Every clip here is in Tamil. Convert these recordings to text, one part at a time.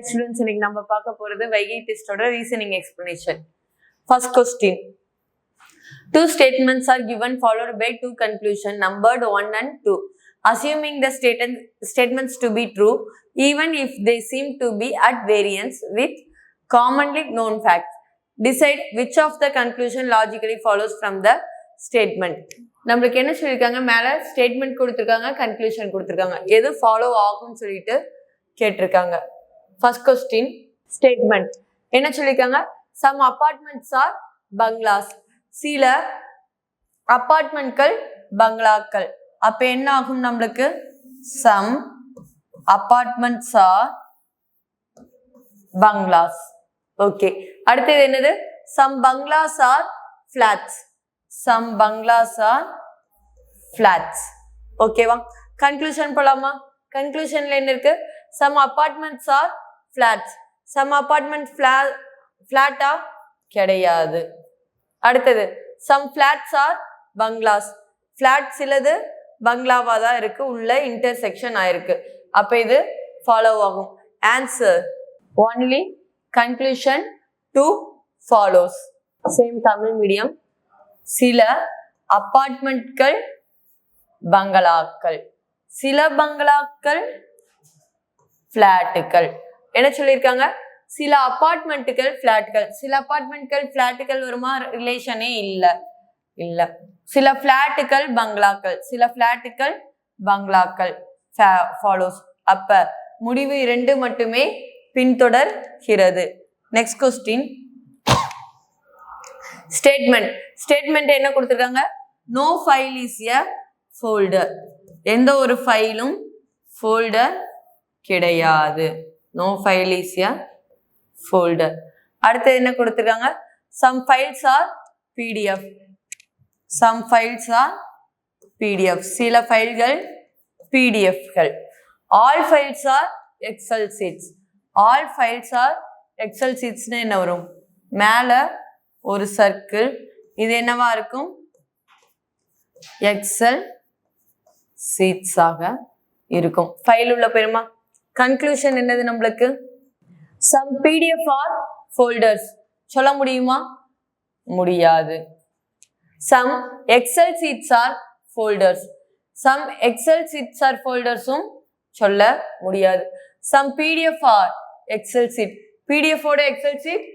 Students, இன்னைக்கு நம்ம பார்க்க போறது வைகை டெஸ்டோட reasoning explanation. First question. Two statements are given followed by two conclusions numbered 1 and 2. Assuming the statements to be true, even if they seem to be at variance with commonly known facts, decide which of the conclusion logically follows from the statement. நம்மளுக்கு என்ன சொல்லிருக்காங்க, மேல ஸ்டேட்மெண்ட் கொடுத்திருக்காங்க, கன்க்ளூஷன் கொடுத்திருக்காங்க, எது ஃபாலோ ஆகும்னு சொல்லிட்டு கேட்டிருக்காங்க. ஃபர்ஸ்ட் கொஸ்டின் ஸ்டேட்மெண்ட் என்ன சொல்லிருக்காங்க, சம் அபார்ட்மெண்ட்ஸ் ஆர் பங்களாஸ், சில அபார்ட்மெண்ட்கள் பங்களாக்கள். அப்ப என்ன ஆகும் நம்மளுக்கு, some apartments are bungalows. Okay, அடுத்தது என்னது, some bungalows are flats, some bungalows are flats. ஓகேவா, கன்க்ளூஷன் போலாமா. கன்க்ளூஷன்ல என்ன இருக்கு, some apartments are flats, some apartment ஃபிளாட்டா கிடையாது. அடுத்தது some flats are bungalows, flat சிலது பங்களாவா தான் இருக்கு, உள்ள இன்டர்செக்ஷன் ஆயிருக்கு. அப்ப இது ஃபாலோ ஆகும். Answer only conclusion 2 follows. Same Tamil medium. சில அபார்ட்மெண்ட்கள் பங்களாக்கள், சில பங்களாக்கள் பிளாட்டுகள். என்ன சொல்லியிருக்காங்க, சில அபார்ட்மெண்ட்டுகள் பிளாட்டுகள், சில அபார்ட்மெண்ட்கள் பிளாட்டுகள் வருமா, ரிலேஷனே இல்ல. சில பிளாட்டுகள் பங்களாக்கள், சில பிளாட்டுகள் பங்களாக்கள் ஃபாலோஸ். அப்ப முடிவு 2 மட்டுமே பின்தொடர்கிறது. Next question statement. ஸ்டேட்மெண்ட் என்ன கொடுத்திருக்காங்க, no file is a folder, எந்த ஒரு ஃபைலும் ஃபோல்டர் கிடையாது. No file is a folder. அடுத்து என்ன கொடுத்திருக்காங்க, some files are PDF, some files are PDF, சில ஃபைல்கள் பிடிஎஃப்கள். All files are Excel sheets, all files are Excel சீட்ஸ்னு என்ன வரும், மேல ஒரு சர்க்கிள், இது என்னவா இருக்கும், எக்ஸல் சீட்ஸாக இருக்கும். ஃபைல் உள்ள பெருமா. கன்க்ளூஷன் என்னது நம்மளுக்கு, சம் பிடிஎஃப் ஆர் ஃபோல்டர்ஸ் சொல்ல முடியுமா, முடியாது. Some Excel sheets are folders, some Excel sheets are ஃபோல்டர்ஸும் சொல்ல முடியாது. Some PDF are Excel sheet, PDF ஓட எக்ஸல் சீட்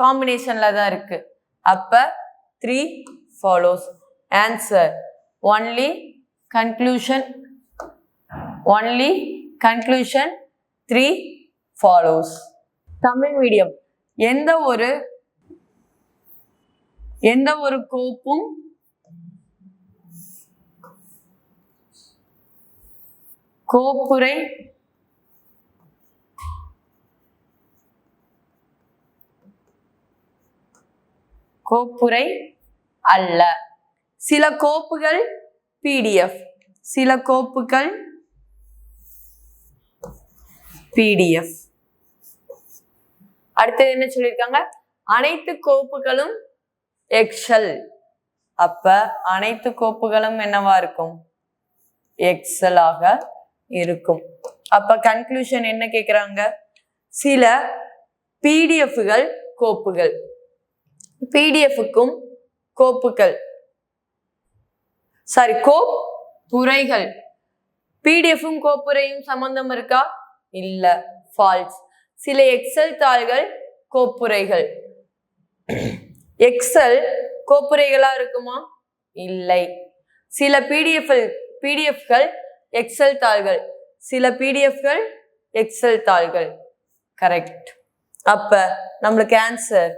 காம்பினேஷன்ல தான் இருக்கு. அப்ப 3 follows. Answer only conclusion, only conclusion 3 follows. Tamil medium. எந்த ஒரு கோப்பும் கோப்புரை அல்ல. சில கோப்புகள் பிடிஎஃப், சில கோப்புகள் பிடிஎஃப். அடுத்தது என்ன சொல்லியிருக்காங்க, அனைத்து கோப்புகளும் எக்ஸல். அப்ப அனைத்து கோப்புகளும் என்னவா இருக்கும், எக்ஸலாக இருக்கும். அப்ப கன்க்ளூஷன் என்ன கேக்குறாங்க, சில பிடிஎஃப்கள் கோப்புகள், பிடிஎஃப்க்கும் கோப்புகள் கோப்புரைகள், பிடிஎஃப்பும் கோப்புரையும் சம்பந்தம் இருக்கா, இல்ல, ஃபால்ஸ். சில எக்ஸல் தாள்கள் கோப்புரைகள், எக்ஸல் கோப்புரைகளா இருக்குமா, இல்லை. சில பிடிஎஃப்கள் எக்ஸல் தாள்கள், சில பிடிஎஃப்கள் எக்ஸல் தாள்கள். கரெக்ட். அப்ப நம்மளுக்கு ஆன்சர்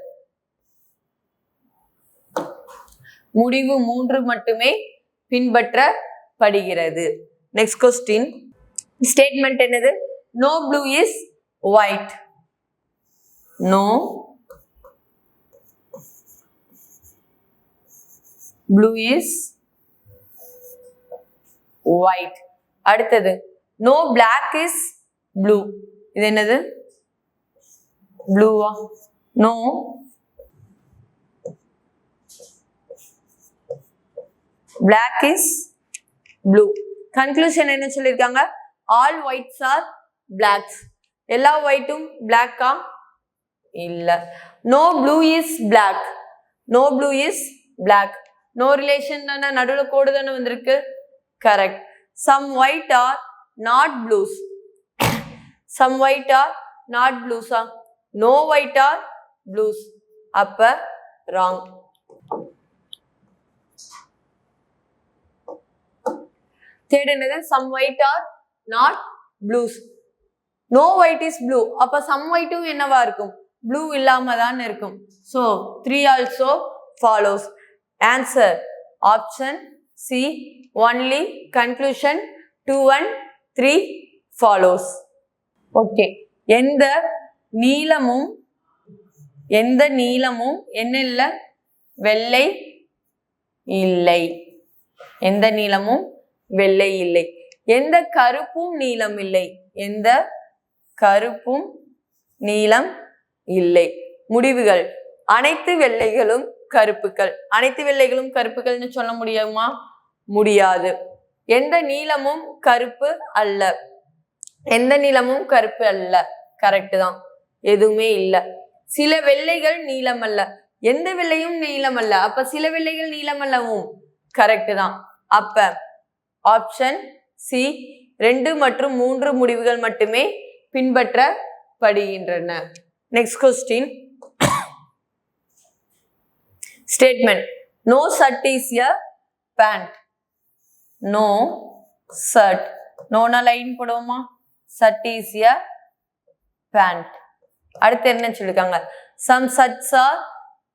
முடிவு 3 மட்டுமே பின்பற்றப்படுகிறது. நெக்ஸ்ட் கொஸ்டின் ஸ்டேட்மெண்ட் என்னது, no blue is white, no blue is white. அடுத்தது no black is blue, இது என்னது, ப்ளூவா, no black is blue. Conclusion என்ன சொல்லிருக்காங்க, all whites are blacks, எல்லா ஒயிட்டும் பிளாக்கா? இல்ல. No blue is black. No blue is black. No relation தானே, நடுவுல கோடு தானே வந்திருக்கு. Correct. Some white are not blues. Some white are not ப்ளூஸா? No white are blues. அப்ப ராங். தேர்ட் என்னது? Some white are not blues. No white is blue. அப்ப சம் ஒயிட்டும் என்னவா இருக்கும்? ப்ளூ இல்லாம தான் இருக்கும். So 3 also follows. Answer option C. Only conclusion 2 and 3 follows. Okay. எந்த நீளமும் என்ன இல்ல? வெள்ளை இல்லை. எந்த நீளமும் வெள்ளை இல்லை. எந்த கருப்பும் நீளம் இல்லை. எந்த கருப்பும் நீளம் இல்லை. முடிவுகள். அனைத்து வெள்ளைகளும் கருப்புகள். அனைத்து வெள்ளைகளும் கருப்புகள்னு சொல்ல முடியுமா? முடியாது. எந்த நீளமும் கருப்பு அல்ல. எந்த நீளமும் கருப்பு அல்ல. கரெக்ட் தான். எதுவுமே இல்ல. சில வெள்ளைகள் நீளம் அல்ல. எந்த வெள்ளையும் நீளம் அல்ல. அப்ப சில வெள்ளைகள் நீளம் அல்லவும். கரெக்ட் தான். அப்ப ஆப்ஷன் சி 2 மற்றும் 3 முடிவுகள் மட்டுமே பின்பற்றப்படுகின்றன. Next question. Statement. No shirt is a pant. No shirt. நோனா லைன் போடுவோமா? Shirt is a pant. அடுத்து என்ன சொல்லிருக்காங்க? Some shirts are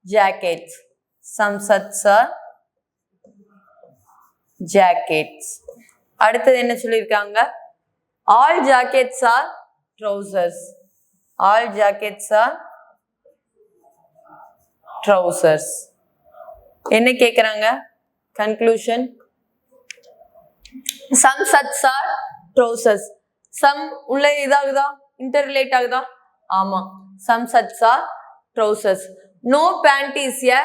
jackets. Some shirts are jackets. அடுத்தது என்ன சொல்லியிருக்காங்க? All jackets are trousers. All jackets are trousers. என்ன கேக்குறாங்க? Conclusion. Some shirts are trousers. Some உள்ள இதாகுதா? இன்டர் ரிலேட் ஆகுதா? ஆமா. Some shirts are trousers. No pant is a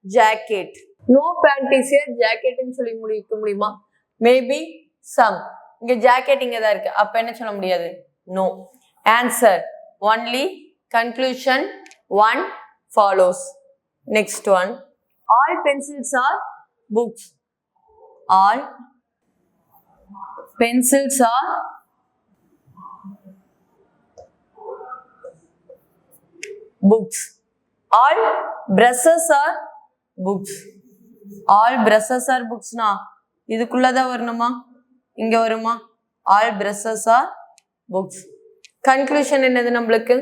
jacket. No pant is எ ஜாக்கெட்னு சொல்லி முடிக்க முடியுமா? Maybe some. இங்க ஜாக்கெட் இங்க தான் இருக்கு. அப்ப என்ன சொல்ல முடியாது? No. Answer only conclusion 1 follows. Next one. All pencils are books. All pencils are books. All brushes are books. All brushes are books na இதுக்குள்ளதான் வரணுமா? இங்க வருமா? All brushes are books. Conclusion என்னது நம்மளுக்கு?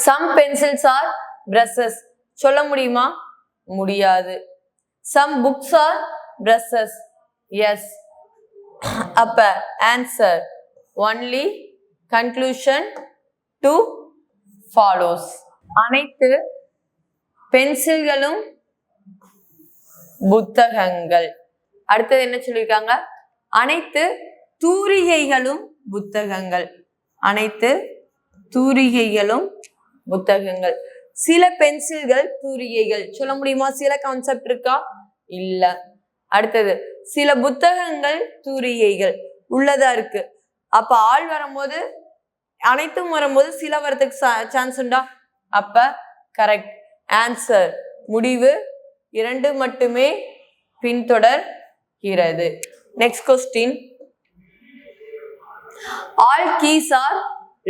Some pencils are brushes. சொல்ல முடியுமா? முடியாது. Some books are brushes. Yes. அப்ப answer only conclusion 2 follows. அனைத்து பென்சில்களும் புத்தகங்கள். அடுத்தது என்ன சொல்லியிருக்காங்க? அனைத்து தூரிகைகளும் புத்தகங்கள். அனைத்து தூரிகைகளும் புத்தகங்கள். சில பென்சில்கள் தூரிகைகள். சொல்ல முடியுமா? சில கான்செப்ட் இருக்கா? இல்ல. அடுத்தது சில புத்தகங்கள் தூரிகைகள் உள்ளதா இருக்கு. அப்ப ஆள் வரும்போது அனைத்தும் வரும்போது சில வரதுக்கு சான்ஸ் உண்டா? அப்ப கரெக்ட். ஆன்சர் முடிவு 2 மட்டுமே பின்தொடர்கிறது. Next question. All keys are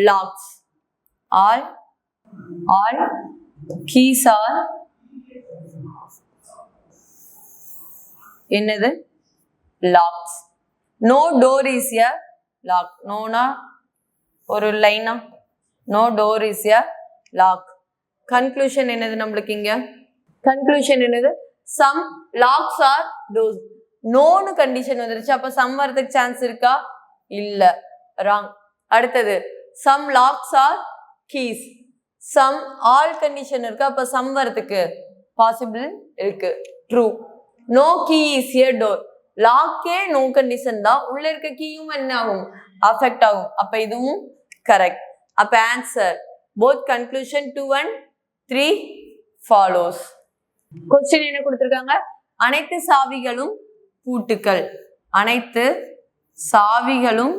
locks. All keys are என்னது? locks. No door is a lock. No na ஒரு லைனா? No door is a lock. Conclusion என்னது நம்மளுக்கு இங்க? Conclusion என்னது? Some locks are doors. No னு கண்டிஷன் வந்துருச்சு. அப்ப some வரதுக்கு சான்ஸ் இருக்கா? இல்ல. wrong. அடுத்தது some locks are keys. Some all condition இருக்கு. அப்ப some வரதுக்கு possible இருக்கு. True. No key is a door. Lock no condition தான். உள்ள இருக்க கீயும் என்ன ஆகும்? affect ஆகும். அப்ப இதுவும் correct. அப்ப answer both conclusion 2 and 3 follows. Question என்ன கொடுத்திருக்காங்க? அனைத்து சாவிகளும் பூட்டுக்கள். அனைத்து சாவிகளும்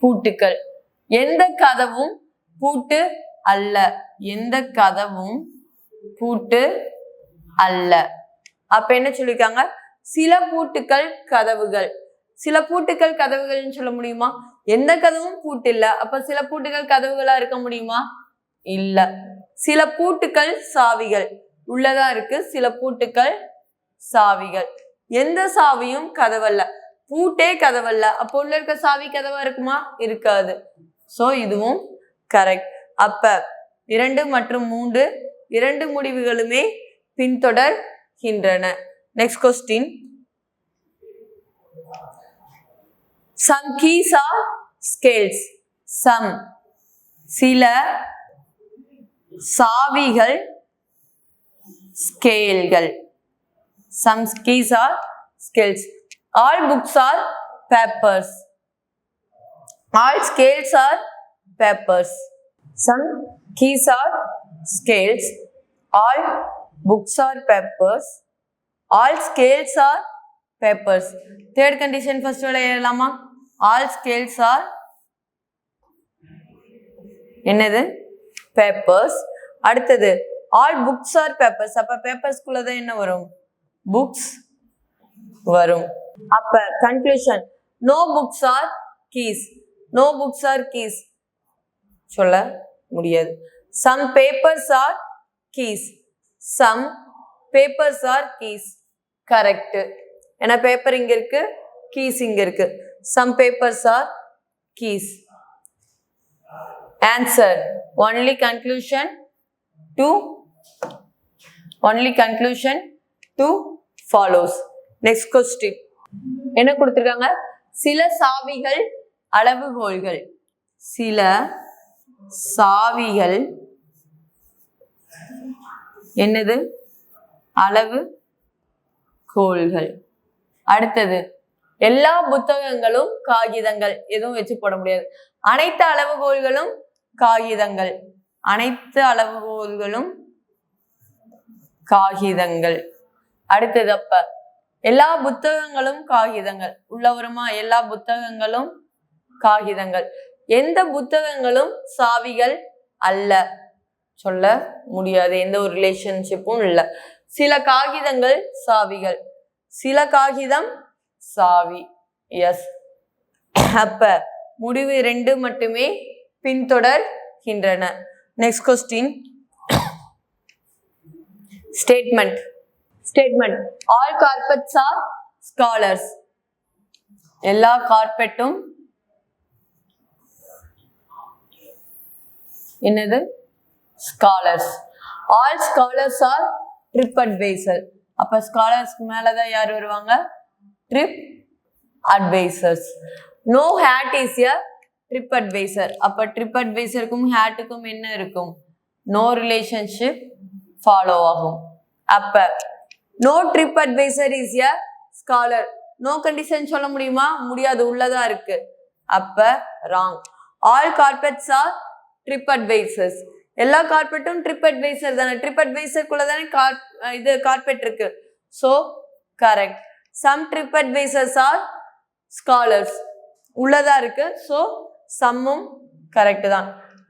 பூட்டுக்கள். எந்த கதவும் பூட்டு அல்ல. எந்த கதவும் பூட்டு அல்ல. அப்ப என்ன சொல்லிருக்காங்க? சில பூட்டுக்கள் கதவுகள். சில பூட்டுக்கள் கதவுகள்னு சொல்ல முடியுமா? எந்த கதவும் பூட்டு இல்ல. அப்ப சில பூட்டுக்கள் கதவுகளா இருக்க முடியுமா? இல்ல. சில பூட்டுக்கள் சாவிகள். உள்ளதா இருக்கு. சில பூட்டுக்கள் சாவிகள். எந்த சாவியும் கதவல்ல. பூட்டே கதவல்ல. அப்போ உள்ள இருக்க சாவி கதவா இருக்குமா? இருக்காது. சோ இதுவும் கரெக்ட். அப்ப 2 மற்றும் 3 2 முடிவுகளுமே பின்தொடர்கின்றன. Next question. Some keys are scales. Some சில சாவிகள் ஸ்கேல்கள். Some keys are scales. All books are papers. All scales are papers. Some keys are scales. All books are papers. All scales are papers. Third condition first ola எழுதலாமா? All scales are என்னது? Papers. அடுத்தது all books are papers. அப்ப papers குள்ளதான் என்ன வரும்? Books வரும். அப்ப conclusion. No books are keys. No books are keys. சொல்ல முடியாது. Some papers are keys. Some papers are keys. Correct. ஏன்னா பேப்பர் இங்க இருக்கு, keys இங்க இருக்கு. Some papers are keys. Answer. Only conclusion to follows. Next question. என்ன கொடுத்திருக்காங்க? சில சாவிகள் அளவுகோல்கள். சில சாவிகள் என்னது? அளவு கோல்கள். அடுத்தது எல்லா புத்தகங்களும் காகிதங்கள். எதுவும் வச்சு போட முடியாது. அனைத்து அளவுகோல்களும் காகிதங்கள். அனைத்து அளவுகோல்களும் காகிதங்கள். அடுத்தது அப்ப எல்லா புத்தகங்களும் காகிதங்கள். உள்ள வருமா? எல்லா புத்தகங்களும் காகிதங்கள். எந்த புத்தகங்களும் சாவிகள் அல்ல. சொல்ல முடியாது. எந்த ஒரு ரிலேஷன்ஷிப்பும் இல்ல. சில காகிதங்கள் சாவிகள். சில காகிதம் சாவி. எஸ். அப்ப முடிவு 2 மட்டுமே பின்தொடர்கின்றன. Next question. Statement. All carpets are scholars. எல்லா கார்பெட்டும் என்னது? Scholars. All scholars are trip adviser. அப்ப ஸ்காலர்ஸ்க்கு மேலதான் யார் வருவாங்க? Trip advisers. No hat is a trip adviser. அப்ப ட்ரிப் அட்வைசருக்கும் ஹேட்டுக்கும் என்ன இருக்கும்? நோ ரிலேஷன்ஷிப் ஃபாலோ ஆகும். அப்ப no trip adviser is a scholar. No condition சொல்ல முடியுமா? முடியாது. உள்ளதா இருக்கு. அப்ப wrong. All carpets are trip advisers. எல்லா கார்பெட்டும் ட்ரிப் அட்வைசர் தானே. ட்ரிப் அட்வைசருக்குள்ள தானே இது கார்பெட் இருக்கு. So correct. Some trip advisers are scholars. உள்ளதா இருக்கு. சோ சம்மும் கரெக்ட் தான்.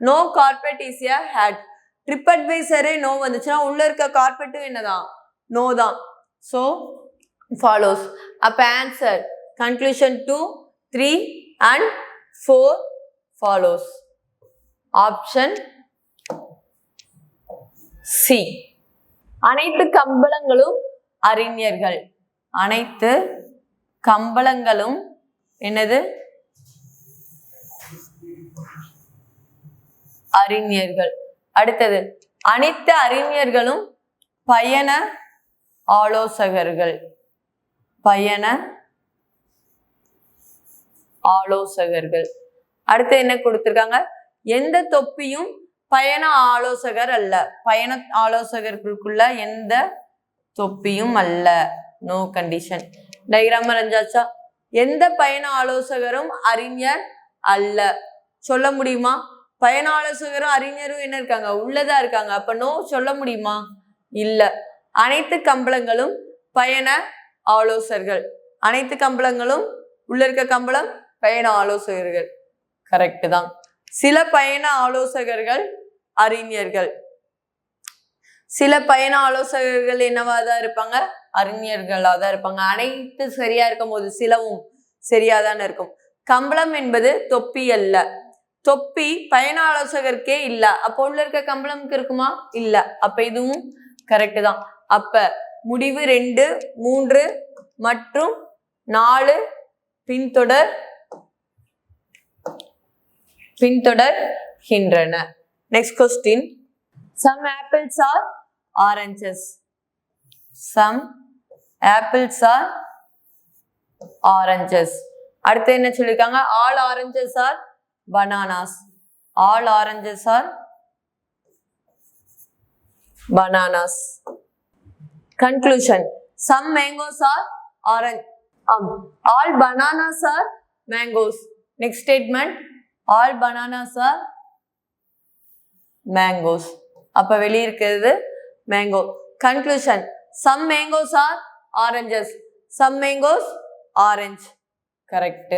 No carpet is a hat. Trip அட்வைசரே நோ வந்துச்சுன்னா உள்ள இருக்க கார்பெட்டும் என்னதான்? நோ தான். So follows. அப்ப answer conclusion 2, 3 and 4 follows. Option C. அனைத்து கம்பளங்களும் அறிஞர்கள். அனைத்து கம்பளங்களும் என்னது? அறிஞர்கள். அடுத்தது அனைத்து அறிஞர்களும் பயண ஆலோசகர்கள். பயண ஆலோசகர்கள். அடுத்து என்ன கொடுத்திருக்காங்க? எந்த தொப்பியும் பயண ஆலோசகர் அல்ல. பயண ஆலோசகர்களுக்குள்ள எந்த தொப்பியும் அல்ல. No condition. டயக்ராம் வரைஞ்சாச்சா? எந்த பயண ஆலோசகரும் அறிஞர் அல்ல. சொல்ல முடியுமா? பயண ஆலோசகரும் அறிஞரும் என்ன இருக்காங்க? உள்ளதா இருக்காங்க. அப்ப நோ சொல்ல முடியுமா? இல்ல. அனைத்து கம்பளங்களும் பயண ஆலோசகர்கள். அனைத்து கம்பளங்களும் உள்ள இருக்க கம்பளம் பயண ஆலோசகர்கள். கரெக்ட் தான். சில பயண ஆலோசகர்கள் அறிஞர்கள். சில பயண ஆலோசகர்கள் என்னவாதான் இருப்பாங்க? அறிஞர்களா தான் இருப்பாங்க. அனைத்து சரியா இருக்கும் போது சிலவும் சரியாதான் இருக்கும். கம்பளம் என்பது தொப்பி அல்ல. தொப்பி பயண ஆலோசகருக்கே இல்ல. அப்போ உள்ள இருக்க கம்பளமுக்கு இருக்குமா? இல்ல. அப்ப இதுவும் கரெக்ட் தான். அப்ப முடிவு 2, 3 மற்றும் 4 பின்தொடர்கின்றன. Next question. Some apples are oranges. Some apples are oranges. அடுத்து என்ன சொல்லிருக்காங்க? All oranges are bananas. All oranges are bananas. Conclusion. Some mangoes are orange. All bananas are mangoes. Next statement. All bananas are mangoes. அப்ப வெளிய இருக்கிறது mango. Conclusion. Some mangoes are oranges. Some mangoes orange. Correct.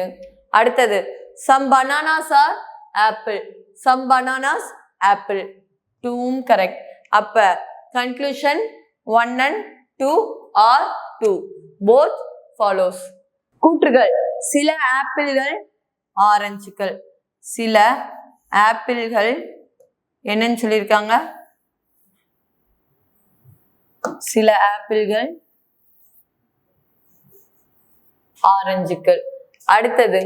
அடுத்தது some bananas are apple. Some bananas apple. 2 correct. அப்ப conclusion 1 and 2 are 2. Both follows. கூற்றுகள். சில ஆப்பிள்கள் ஆரஞ்சுகள். சில ஆப்பிள்கள் என்னன்னு சொல்லியிருக்காங்க? சில ஆப்பிள்கள் ஆரஞ்சுகள். அடுத்தது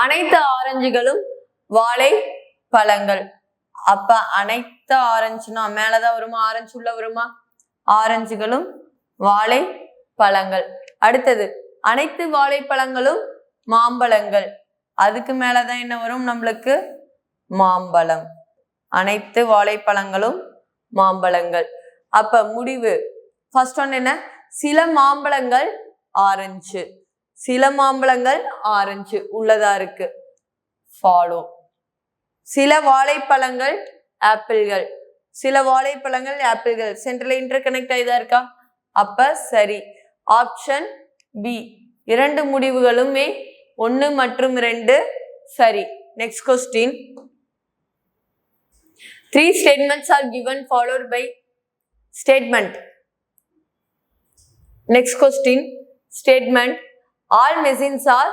அனைத்து ஆரஞ்சுகளும் வாழை பழங்கள். அப்ப அனைத்து ஆரஞ்சுனா மேலதான் வருமா? ஆரஞ்சு உள்ள வருமா? ஆரஞ்சுகளும் வாழை பழங்கள். அடுத்தது அனைத்து வாழைப்பழங்களும் மாம்பழங்கள். அதுக்கு மேலதான் என்ன வரும் நம்மளுக்கு? மாம்பழம். அனைத்து வாழைப்பழங்களும் மாம்பழங்கள். அப்ப முடிவு ஃபர்ஸ்ட் ஒன் என்ன? சில மாம்பழங்கள் ஆரஞ்சு. சில மாம்பழங்கள் ஆரஞ்சு உள்ளதா இருக்கு. ஃபாலோ. சில வாழைப்பழங்கள் ஆப்பிள்கள். சில வாழைப்பழங்கள் ஆப்பிள்கள். சென்டர்ல இன்டர் கனெக்ட் ஆயிதா இருக்கா? அப்ப சரி. Option B. 2 முடிவுகளுமே 1 மற்றும் 2 சரி. Next question. 3 statements are given followed by statement. Next question. Statement. All machines are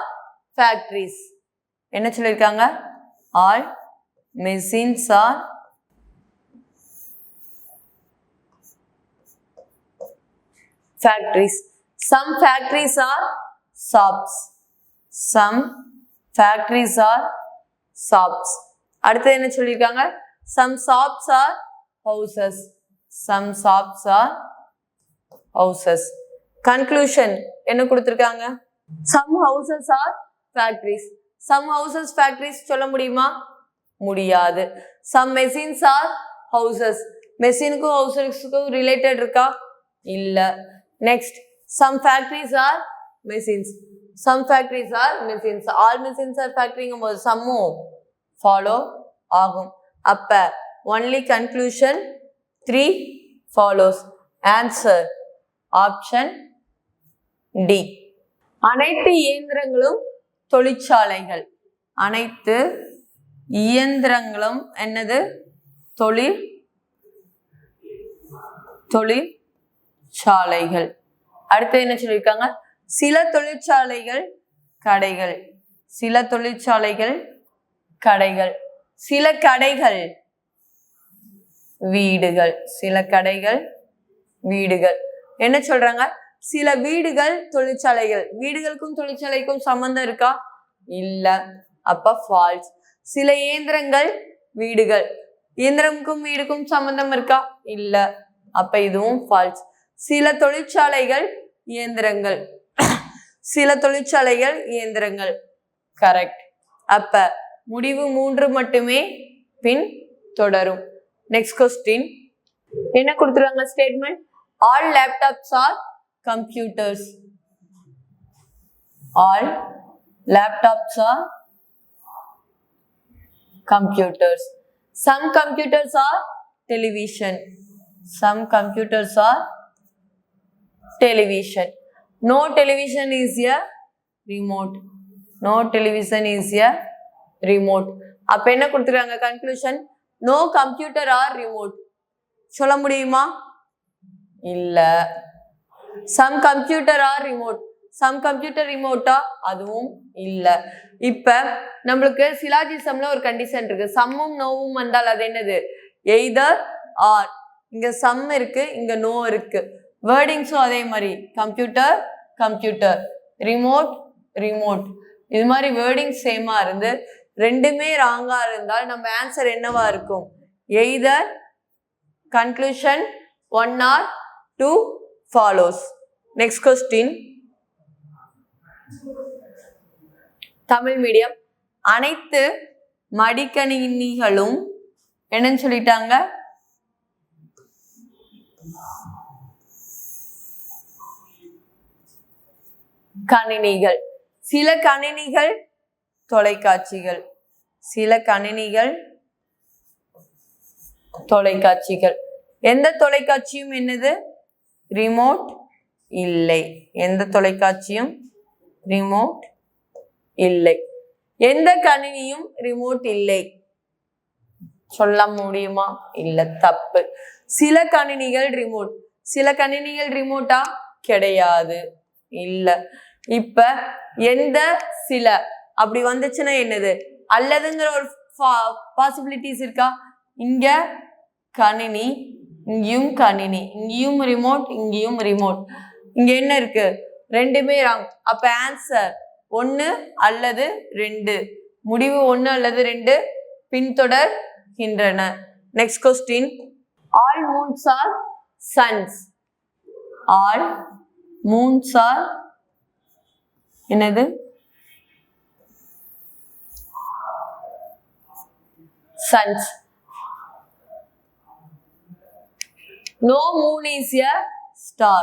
factories. என்ன சொல்லிருக்காங்க? All machines are factories. Some factories are shops. Some factories are shops. அடுத்து என்ன சொல்லிருக்காங்க? Some shops are houses. Some shops are houses. Conclusion என்ன கொடுத்திருக்காங்க? Some houses are factories. Some houses factories சொல்ல முடியுமா? முடியாது. Some machines are houses. மெஷினுக்கும் ஹவுசஸ்க்கும் ரிலேட்டட் இருக்கா? இல்ல. Next. Some factories are machines. Some factories are machines. All machines are factoryங்கும்போது சம்மும் ஃபாலோ ஆகும். அப்ப only conclusion 3 follows. Answer option D. அனைத்து இயந்திரங்களும் தொழிற்சாலைகள். அனைத்து இயந்திரங்களும் என்னது? தொழிற்சாலைகள். அடுத்து என்ன சொல்லியிருக்காங்க? சில தொழிற்சாலைகள் கடைகள். சில தொழிற்சாலைகள் கடைகள். சில கடைகள் வீடுகள். சில கடைகள் வீடுகள். என்ன சொல்றாங்க? சில வீடுகள் தொழிற்சாலைகள். வீடுகளுக்கும் தொழிற்சாலைக்கும் சம்பந்தம் இருக்கா? இல்ல. அப்ப ஃபால்ஸ். சில இயந்திரங்கள் வீடுகள். இயந்திரமுக்கும் வீடுக்கும் சம்பந்தம் இருக்கா? இல்ல. அப்ப இதுவும் ஃபால்ஸ். சில தொழிற்சாலைகள் இயந்திரங்கள். சில தொழிற்சாலைகள் இயந்திரங்கள். கரெக்ட். அப்ப முடிவு 3 மட்டுமே பின் தொடரும். Next question. என்ன கொடுத்துருவாங்க? Statement. All laptops are computers. All laptops are computers. Some computers are television. Some computers are television. No television is a remote. No television is a remote. அப்ப என்ன கொடுத்துருக்காங்க conclusion? No computer or remote. சொல்ல முடியுமா? இல்ல. Some computer or remote. Some computer remote அதுவும் இல்ல. இப்ப நம்மளுக்கு சிலாஜிசம்ல ஒரு கண்டிஷன் இருக்கு. சம்மும் நோவும் வந்தால் அது என்னது? either or. இங்க சம் இருக்கு, இங்க நோ இருக்கு. வேர்டிங்ஸும் அதே மாதிரி கம்ப்யூட்டர் கம்ப்யூட்டர், ரிமோட் ரிமோட், இது மாதிரி வேர்டிங் சேமா இருந்து ரெண்டுமே ராங்கா இருந்தால் நம்ம ஆன்சர் என்னவா இருக்கும்? either conclusion 1 or 2 follows. Next question. Tamil medium. அனைத்து மடிக்கணினிகளும் என்னன்னு சொல்லிட்டாங்க? கணினிகள். சில கணினிகள் தொலைக்காட்சிகள். சில கணினிகள் தொலைக்காட்சிகள். எந்த தொலைக்காட்சியும் என்னது? ரிமோட் இல்லை. எந்த தொலைக்காட்சியும் ரிமோட் இல்லை. எந்த கணினியும் ரிமோட் இல்லை. சொல்ல முடியுமா? இல்ல, தப்பு. சில கணினிகள் ரிமோட். சில கணினிகள் ரிமோட்டா? கிடையாது, இல்ல. இப்ப எந்த சில அப்படி வந்துச்சுன்னா என்னது? அல்லதுங்கிற ஒரு பாசிபிலிட்டிஸ் இருக்கா? இங்க கணினி, இங்கேயும் கணினி, இங்கேயும் ரிமோட், இங்கேயும் ரிமோட். இங்க என்ன இருக்கு? ரெண்டுமே ராங். அப்ப ஆன்சர் 1 அல்லது 2. முடிவு 1 அல்லது 2 பின்தொடர்கின்றன. Next question. All moons are suns. All moons are என்னது? Suns. No moon is a star.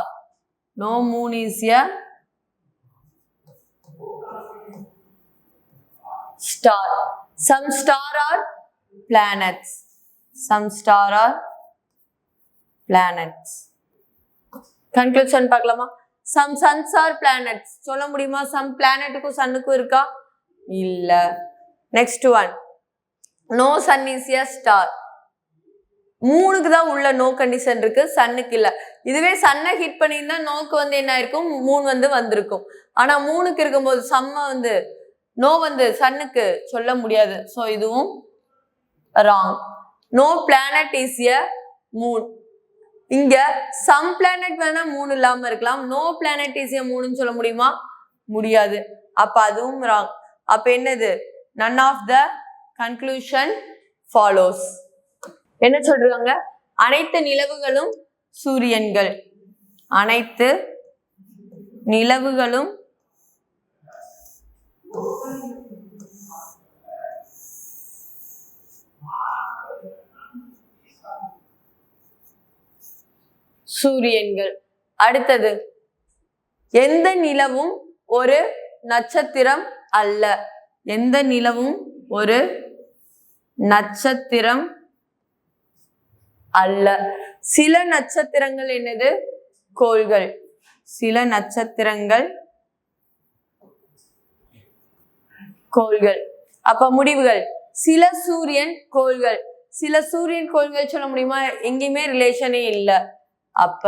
No moon is a star. Some star are planets. Some star are planets. Conclusion பார்க்கலாமா? Some suns are planets. சொல்ல முடியுமா? some planetக்கும் sunக்கும் இருக்கா? இல்ல. Next one. No sun is a star. மூணுக்கு தான் உள்ள நோ கண்டிஷன் இருக்கு, சன்னுக்கு இல்ல. இதுவே சன்னை ஹிட் பண்ணியிருந்தா நோக்கு வந்து என்ன இருக்கும்? மூணு வந்திருக்கும். ஆனா மூணுக்கு இருக்கும்போது சம்ம நோ சன்னுக்கு சொல்ல முடியாது. ஸோ இதுவும் wrong. No planet is a moon. இங்க சம் பிளானட் வேணா மூணு இல்லாம இருக்கலாம். நோ பிளானட் இஸ் எ மூணுன்னு சொல்ல முடியுமா? முடியாது. அப்ப அதுவும் ராங். அப்ப என்னது? none of the conclusion follows. என்ன சொல்றாங்க? அனைத்து நிலவுகளும் சூரியன்கள். அனைத்து நிலவுகளும் சூரியன்கள். அடுத்தது, எந்த நிலவும் ஒரு நட்சத்திரம் அல்ல. எந்த நிலவும் ஒரு நட்சத்திரம் அல்ல. சில நட்சத்திரங்கள் என்னது? கோள்கள். சில நட்சத்திரங்கள் கோள்கள். அப்ப முடிவுகள் சில சூரியன் கோள்கள். சில சூரியன் கோள்கள் சொல்ல முடியுமா? எங்கேயுமே ரிலேஷனே இல்ல. அப்ப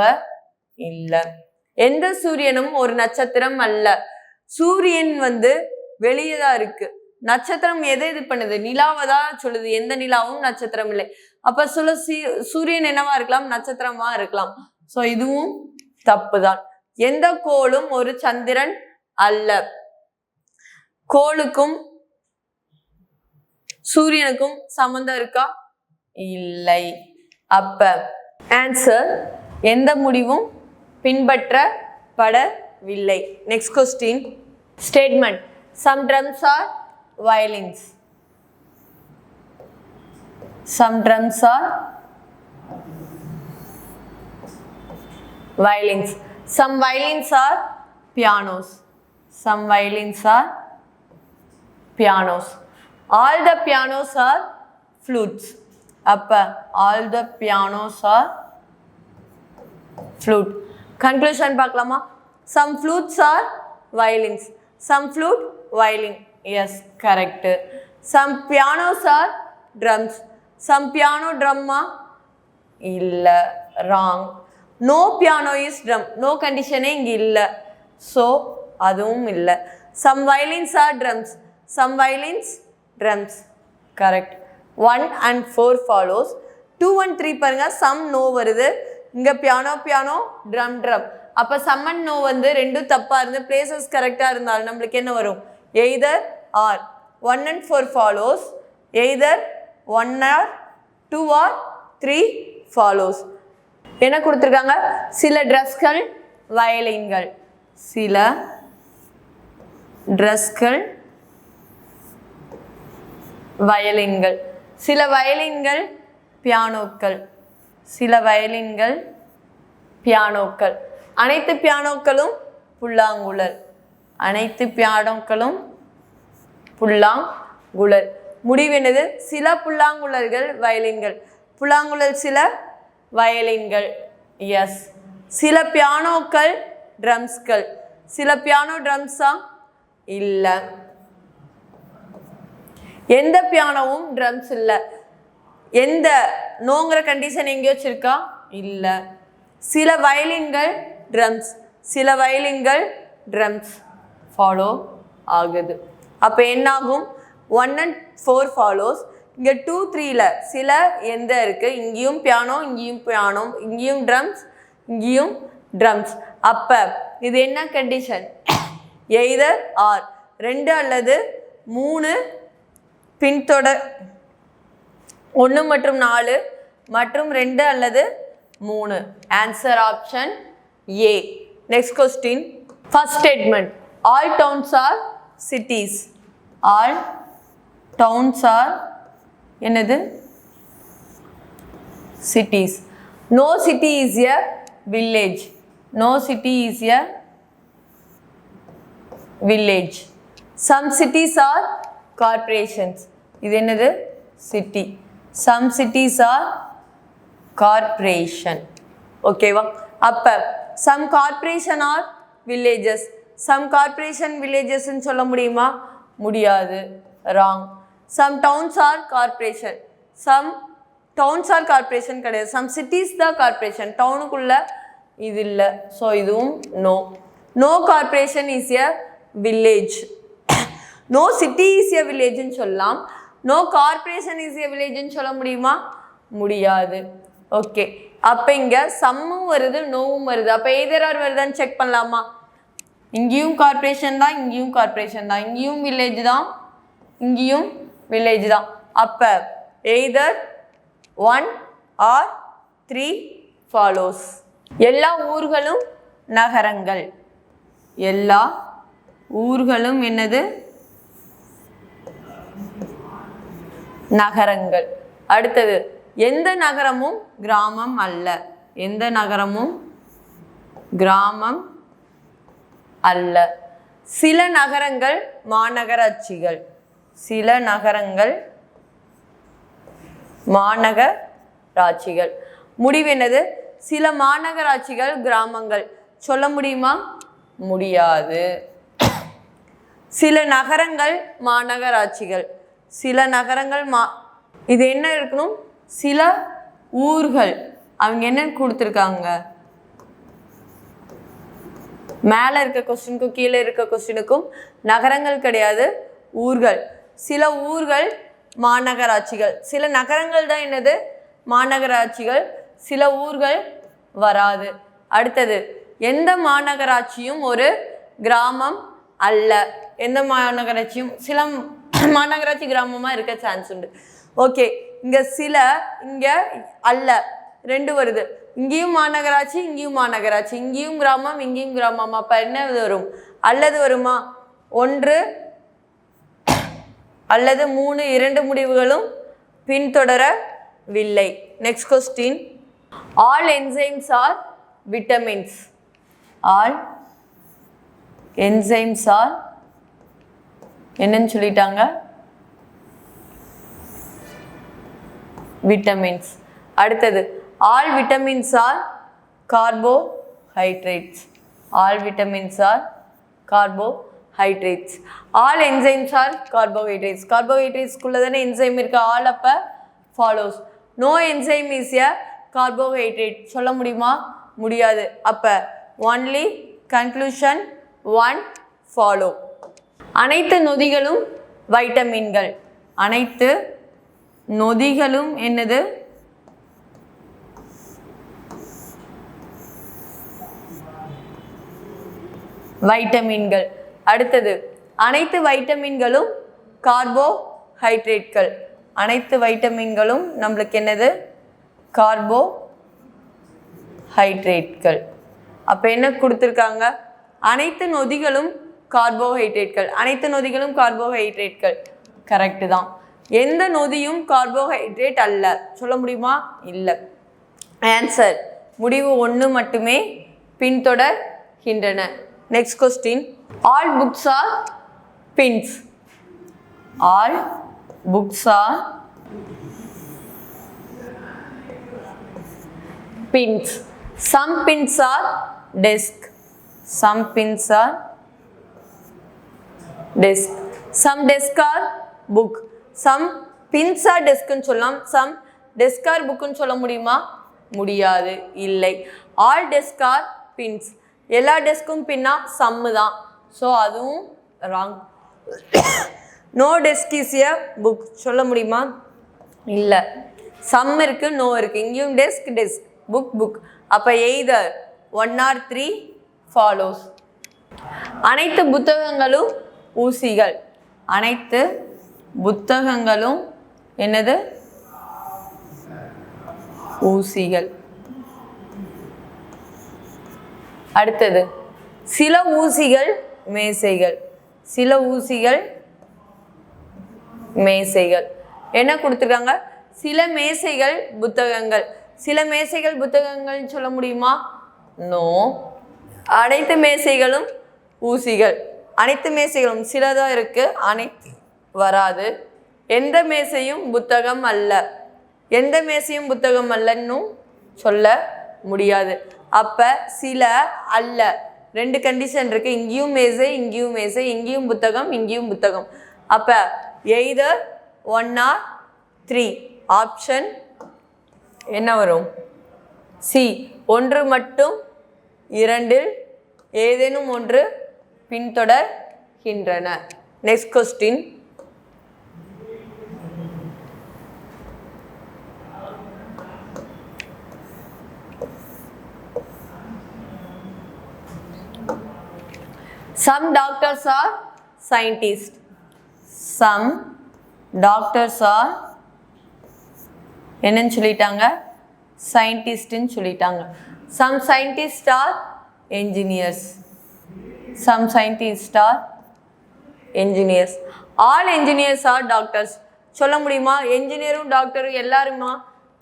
இல்ல. எந்த சூரியனும் ஒரு நட்சத்திரம் அல்ல. சூரியன் வெளியே தான் இருக்கு. நட்சத்திரம் எதை இது பண்ணுது? நிலாவதான் சொல்லுது. எந்த நிலாவும் நட்சத்திரம் இல்லை. அப்ப சூரியன் என்னவா இருக்கலாம்? நட்சத்திரமா இருக்கலாம். சோ இதுவும் தப்புதான். எந்த கோளும் ஒரு சந்திரன் அல்ல. கோளுக்கும் சூரியனுக்கும் சம்பந்தம் இருக்கா? இல்லை. அப்ப ஆன்சர் எந்த முடிவும் பின்பற்றப்படவில்லை. Next question. Statement. Some drums are violins. Some drums are violins. Some violins are pianos. Some violins are pianos. All the pianos are flutes. அப்போ all the pianos are flute. Conclusion பார்க்கலாமா? Some flutes are violins. Some flute violin. Yes, correct. Some pianos are drums. Some piano drumma இல்ல, wrong. No piano is drum. No condition இங்க இல்ல. So அதுவும் இல்ல. Some violins are drums. Some violins drums. Correct. 1 and 4 follows. 2 and 3 பாருங்க, some no வருது. இங்க piano piano drum drum. அப்ப some and no வந்து ரெண்டும் தப்பா இருந்து places கரெக்டா இருந்தால் நம்மளுக்கு என்ன வரும்? Either or. 1 and 4 follows. Either 1 or 2 or 3 follows. என்ன கொடுத்திருக்காங்க? சில ட்ரெஸ்கள் வயலின்கள். சில ட்ரெஸ்கள் வயலின்கள். சில வயலின்கள் பியானோக்கள். சில வயலின்கள் பியானோக்கள். அனைத்து பியானோக்களும் புல்லாங்குழல். அனைத்து பியானோக்களும் புல்லாங்குழல். முடிவெனது சில புல்லாங்குழல்கள் வயலின்கள். புல்லாங்குழல் சில வயலின்கள். எஸ். சில பியானோக்கள் ட்ரம்ஸ்கள். சில பியானோ ட்ரம்ஸா? இல்லை. எந்த பியானோவும் ட்ரம்ஸ் இல்லை. எந்த நோங்கிற கண்டிஷன் எங்கேயோ வச்சிருக்கா? இல்லை. சில வயலின்கள் ட்ரம்ஸ். சில வயலின்கள் ட்ரம்ஸ் ஃபாலோ ஆகுது. அப்போ என்னாகும்? 1 and 4 ஃபாலோஸ். இங்கே 2, 3ல சில எந்த இருக்கு? இங்கேயும் பியானோ, இங்கேயும் பியானோ, இங்கேயும் ட்ரம்ஸ், இங்கேயும் ட்ரம்ஸ். அப்போ இது என்ன கண்டிஷன்? Either R. 2 அல்லது 3 பின்தொடர் 1 மற்றும் 4 மற்றும் 2 அல்லது 3. Answer option A. Next question. First statement. All towns are cities. All towns are என்னது? Cities. No city is a village. No city is a village. Some cities are corporations. இது என்னது? City. Some cities are corporation. ஓகேவா? அப்போ some corporation are villages. Some corporation வில்லேஜஸ்ன்னு சொல்ல முடியுமா? முடியாது. Wrong. Some towns are corporation. Some towns are corporation கிடையாது. சம் சிட்டிஸ் தான் கார்பரேஷன். டவுனுக்குள்ள இது இல்லை. ஸோ இதுவும் no. No corporation is a village. No city is a வில்லேஜ்னு சொல்லலாம். நோ கார்பரேஷன் இஸ் எ வில்லேஜ்னு சொல்ல முடியுமா? முடியாது. ஓகே. அப்போ இங்கே சம்மும் வருது, நோவும் வருது. அப்போ எய்தர் ஆர் வருதான்னு செக் பண்ணலாமா? இங்கேயும் கார்பரேஷன் தான், இங்கேயும் கார்பரேஷன் தான், இங்கேயும் வில்லேஜ் தான், இங்கேயும் வில்லேஜ் தான். அப்போ எய்தர் 1 or 3 follows. எல்லா ஊர்களும் நகரங்கள். எல்லா ஊர்களும் என்னது? நகரங்கள். அடுத்தது, எந்த நகரமும் கிராமம் அல்ல. எந்த நகரமும் கிராமம் அல்ல. சில நகரங்கள் மாநகராட்சிகள். சில நகரங்கள் மாநகராட்சிகள். முடிவெனது? சில மாநகராட்சிகள் கிராமங்கள். சொல்ல முடியுமா? முடியாது. சில நகரங்கள் மாநகராட்சிகள். சில நகரங்கள் இது என்ன இருக்கணும்? சில ஊர்கள். அவங்க என்ன கொடுத்துருக்காங்க? மேலே இருக்க கொஸ்டினுக்கும் கீழே இருக்க கொஸ்டினுக்கும் நகரங்கள் கிடையாது, ஊர்கள். சில ஊர்கள் மாநகராட்சிகள். சில நகரங்கள் தான் என்னது? மாநகராட்சிகள். சில ஊர்கள் வராது. அடுத்தது, எந்த மாநகராட்சியும் ஒரு கிராமம் அல்ல. எந்த மாநகராட்சியும், சில மாநகராட்சி கிராமமாக இருக்க சான்ஸ் உண்டு. ஓகே. இங்கே சில, இங்கே அல்ல, 2 வருது. இங்கேயும் மாநகராட்சி, இங்கேயும் மாநகராட்சி, இங்கேயும் கிராமம், இங்கேயும் கிராமம். அப்போ என்ன வரும்? அல்லது வருமா? 1 அல்லது 3, 2 முடிவுகளும் பின்தொடரவில்லை. Next question. All enzymes are vitamins. All enzymes are என்னன்னு சொல்லிட்டாங்க? vitamins. அடுத்தது all vitamins are carbohydrates. All vitamins are carbohydrates. All enzymes are carbohydrates. Carbohydrates குள்ளதானே enzyme இருக்கு. all அப்ப follows. No enzyme is a carbohydrate. சொல்ல முடியுமா? முடியாது. அப்ப only conclusion 1 follow. அனைத்து நொதிகளும் வைட்டமின்கள். அனைத்து நொதிகளும் என்னது? வைட்டமின்கள். அடுத்தது அனைத்து வைட்டமின்களும் கார்போஹைட்ரேட்கள். அனைத்து வைட்டமின்களும் நம்மளுக்கு என்னது? கார்போஹைட்ரேட்கள். அப்ப என்ன கொடுத்துருக்காங்க? அனைத்து நொதிகளும் கார்போஹைட்ரேட்கள். அனைத்து நொதிகளும் கார்போஹைட்ரேட்கள். கரெக்டு தான். எந்த நொதியும் கார்போஹைட்ரேட் அல்ல. சொல்ல முடியுமா? இல்லை. ஆன்சர் முடிவு 1 மட்டுமே பின்தொடர்கின்றன. Next question. All books are pins. All books are pins. Some pins are desk. Some pins are desk. Some desk are book. Some pins are desk ன்னு சொல்லலாம். Some desk are book ன்னு சொல்ல முடியுமா? முடியாது. இல்லை. All desk are pins. எல்லா டெஸ்க்கும் பின்னா சம் தான். ஸோ அதுவும் wrong. No desk is a book. சொல்ல முடியுமா? இல்லை. சம் இருக்கு, நோ இருக்கு. இங்கேயும் டெஸ்க் டெஸ்க், புக் புக். அப்போ எய்தர் 1 or 3 ஃபாலோஸ். அனைத்து புத்தகங்களும் ஊசிகள். அனைத்து புத்தகங்களும் என்னது? ஊசிகள். அடுத்தது சில ஊசிகள் மேசைகள். சில ஊசிகள் மேசைகள். என்ன கொடுத்துருக்காங்க? சில மேசைகள் புத்தகங்கள். சில மேசைகள் புத்தகங்கள் சொல்ல முடியுமா? நோ. அனைத்து மேசைகளும் ஊசிகள். அனைத்து மேசைகளும் சிலதான் இருக்கு, அனைத்து வராது. எந்த மேசையும் புத்தகம் அல்ல. எந்த மேசையும் புத்தகம் அல்லன்னு சொல்ல முடியாது. அப்ப சில அல்ல, 2 கண்டிஷன் இருக்கு. இங்கேயும் மேசை, இங்கேயும் மேசை, இங்கேயும் புத்தகம், இங்கேயும் புத்தகம். அப்ப எய்தர் 1 or 3. ஆப்ஷன் என்ன வரும்? சி. 1 மட்டும் 2இல் ஏதேனும் ஒன்று பின்தொடர்கின்றன. Next question. Some doctors are scientists. Some doctors are என்னன்னு சொல்லிட்டாங்க? சயின்டிஸ்ட்னு சொல்லிட்டாங்க. Some scientists are engineers. Some scientists are engineers. All engineers are doctors. சொல்ல முடியுமா? என்ஜினியரும் டாக்டரும் எல்லாருமா?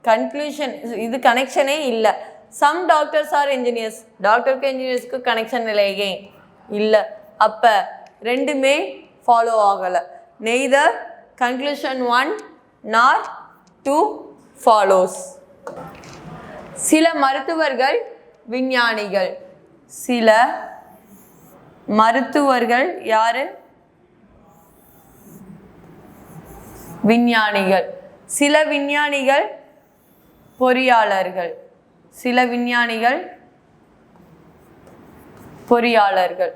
கன்க்ளூஷன் இது கனெக்ஷனே இல்லை. Some doctors are engineers. டாக்டருக்கு என்ஜினியர்ஸ்க்கு கனெக்ஷன் இல்லையே, இல்லை. அப்போ ரெண்டுமே ஃபாலோ ஆகலை. Neither conclusion 1 nor 2 follows. சில மருத்துவர்கள் விஞ்ஞானிகள். சில மருத்துவர்கள் யாரு? விஞ்ஞானிகள். சில விஞ்ஞானிகள் பொறியாளர்கள். சில விஞ்ஞானிகள் பொறியாளர்கள்.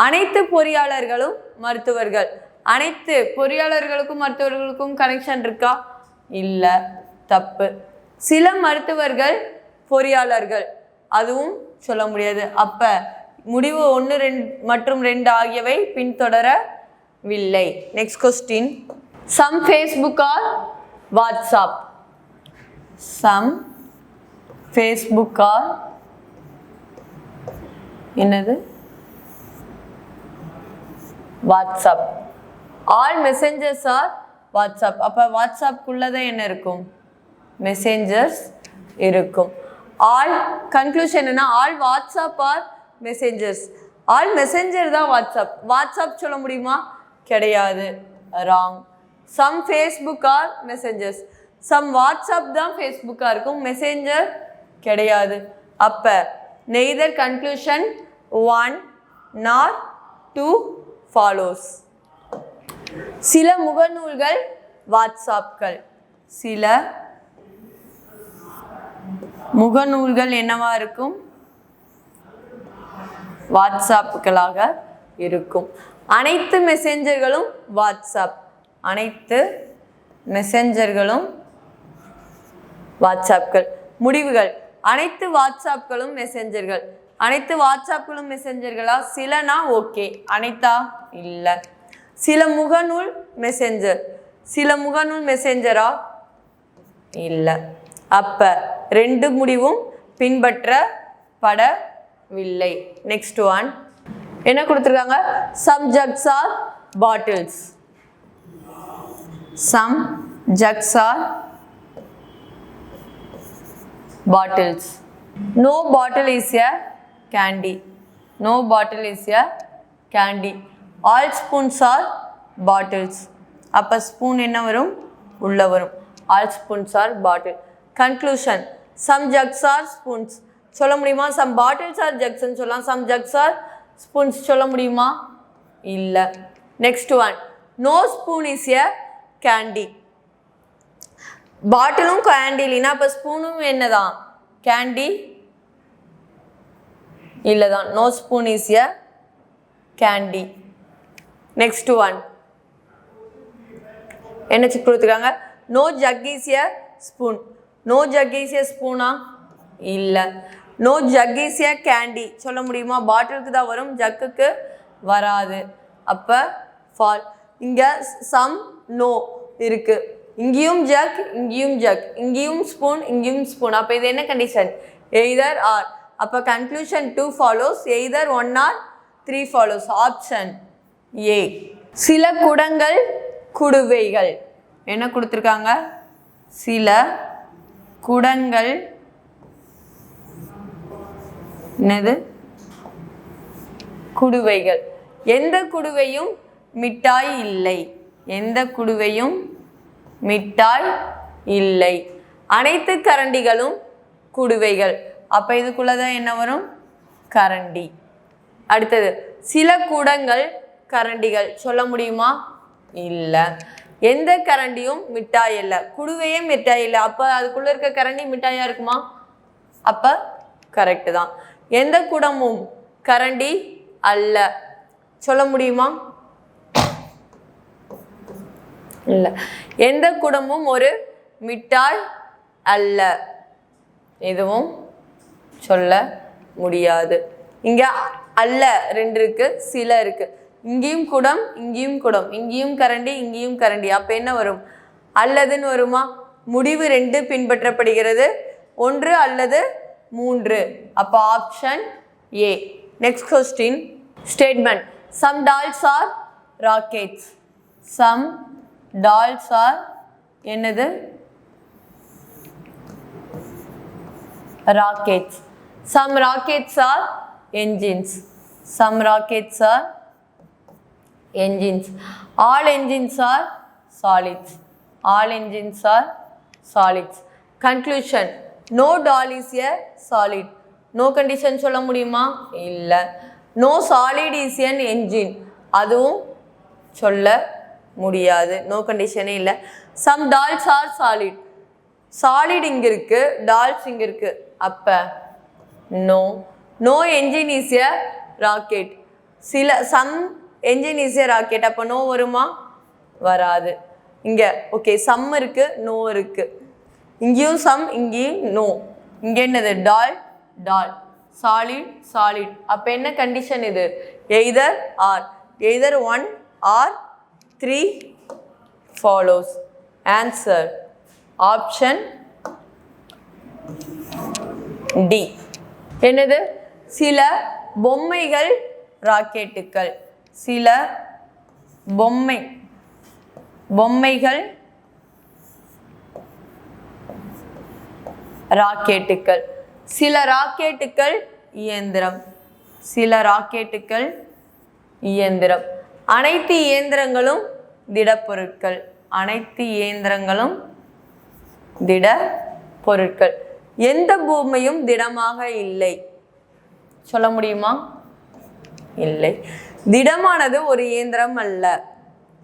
அனைத்து பொறியாளர்களும் மருத்துவர்கள். அனைத்து பொறியாளர்களுக்கும் மருத்துவர்களுக்கும் கனெக்ஷன் இருக்கா? இல்லை, தப்பு. சில மருத்துவர்கள் பொறியாளர்கள், அதுவும் சொல்ல முடியாது. அப்ப முடிவு 1, 2 மற்றும் 2 ஆகியவை பின்தொடரவில்லை. Next question. Some Facebook are WhatsApp. Some Facebook are என்னது? WhatsApp. All messengers are WhatsApp. அப்போ வாட்ஸ்அப்புக்குள்ளதான் என்ன இருக்கும்? மெசேஞ்சர்ஸ் இருக்கும். ஆல் கன்க்ளூஷன் என்ன? All WhatsApp are messengers. All messenger தான் வாட்ஸ்அப். வாட்ஸ்அப் சொல்ல முடியுமா? கிடையாது, wrong. Some Facebook are messengers. Some WhatsApp தான் ஃபேஸ்புக்காக இருக்கும், மெசேஞ்சர் கிடையாது. அப்போ நெய்தர் கன்க்ளூஷன் 1 nor 2 follows. சில முகநூல்கள் வாட்ஸ்அப்கள், சில முகநூல்கள் என்னவா இருக்கும்? வாட்ஸ்அப்புகளாக இருக்கும். அனைத்து மெசேஞ்சர்களும் வாட்ஸ்அப், அனைத்து மெசேஞ்சர்களும் வாட்ஸ்அப்கள். முடிவுகள் அனைத்து வாட்ஸ்அப்களும் மெசேஞ்சர்கள். அனைத்து வாட்ஸ்அப்களும் மெசேஞ்சர்களா? சிலனா ஓகே, அனைத்தா இல்லை. சில முகநூல் மெசேஞ்சர், சில முகநூல் மெசேஞ்சரா? இல்லை. அப்ப ரெண்டு முடிவும் பின்பற்றப்படவில்லை. நெக்ஸ்ட் ஒன் என்ன கொடுத்துருக்காங்க? Some jugs are bottles. Some jugs are bottles. No bottle is a candy. No bottle is a candy. All spoons are bottles. அப்போ ஸ்பூன் என்ன வரும்? உள்ள வரும். All spoons are bottle. Conclusion. Some jugs are spoons. சொல்ல முடியுமா? Some bottles are jugs சொல்லலாம். Some jugs are spoons சொல்ல முடியுமா? இல்லை. Next one. No spoon is a candy. பாட்டிலும் கேண்டி இல்லைன்னா அப்போ ஸ்பூனும் என்னதான்? கேண்டி இல்லை தான். No spoon is a candy. Next one என்ன கொடுத்துருக்காங்க? No jug is a spoon. No jug is a ஸ்பூனா? இல்லை. No jug is a candy சொல்ல முடியுமா? பாட்டிலுக்கு தான் வரும், ஜக்குக்கு வராது. அப்போ ஃபால். இங்கே சம் நோ இருக்கு, இங்கேயும் ஜக், இங்கேயும் ஜக், இங்கேயும் ஸ்பூன், இங்கேயும் ஸ்பூன். அப்போ இது என்ன கண்டிஷன்? Either or. அப்போ conclusion 2 follows, either 1 or 3 follows. Option A. சில குடங்கள் குடுவைகள் என்ன கொடுத்துருக்காங்க? சில குடங்கள் என்னது? குடுவைகள். எந்த குடுவையும் மிட்டாய் இல்லை. எந்த குடுவையும் மிட்டாய் இல்லை. அனைத்து கரண்டிகளும் குடுவைகள். அப்போ இதுக்குள்ளதான் என்ன வரும்? கரண்டி. அடுத்தது சில குடங்கள் கரண்டிகள் சொல்ல முடியுமா? இல்லை. எந்த கரண்டியும் மிட்டாய் இல்லை, குடுவையே மிட்டாய் இல்லை. அப்போ அதுக்குள்ள இருக்க கரண்டி மிட்டாயா இருக்குமா? அப்போ கரெக்டு தான். எந்த குடமும் கரண்டி அல்ல சொல்ல முடியுமா? இல்லை. எந்த குடமும் ஒரு மிட்டாய் அல்ல, எதுவும் சொல்ல முடியாது. இங்க அல்ல 2 இருக்கு, சில இருக்கு. இங்கேயும் குடம், இங்கேயும் குடம், இங்கேயும் கரண்டி, இங்கேயும் கரண்டி. அப்ப என்ன வரும்? அல்லதுன்னு வருமா? முடிவு 2 பின்பற்றப்படுகிறது, 1 அல்லது 3. அப்ப option A. Next question statement. Some dolls are rockets. Some dolls are என்னது? Rockets. Some rockets are engines. Some rockets are engines. All engines are solids. All engines are solids. Conclusion. No doll is a solid. No condition சொல்ல முடியுமா? இல்லை. No solid is an engine, அதுவும் சொல்ல முடியாது. நோ கண்டிஷனே இல்லை. Some dolls are solid. Solid இங்க இருக்கு, டால்ஸ் இங்க இருக்கு. அப்ப no. No engine is a rocket. சில some engine is a rocket. அப்போ நோ வருமா? வராது. இங்க ஓகே, சம் இருக்கு, நோ இருக்கு. இங்கேயும் சம், இங்கேயும் நோ. இங்க என்னது? Doll doll. Solid solid. அப்போ என்ன கண்டிஷன் இது? Either or. Either 1 or 3 follows. Answer option D. என்னது? சில பொம்மைகள் ராக்கெட்டுகள். சில பொம்மைகள் ராக்கெட்டுகள். சில ராக்கெட்டுகள் இயந்திரம். சில ராக்கெட்டுகள் இயந்திரம். அனைத்து இயந்திரங்களும் திடப்பொருட்கள். அனைத்து இயந்திரங்களும் திட பொருட்கள். எந்த பொம்மையும் திடமாக இல்லை. சொல்ல முடியுமா? இல்லை. திடமானது ஒரு இயந்திரம் அல்ல.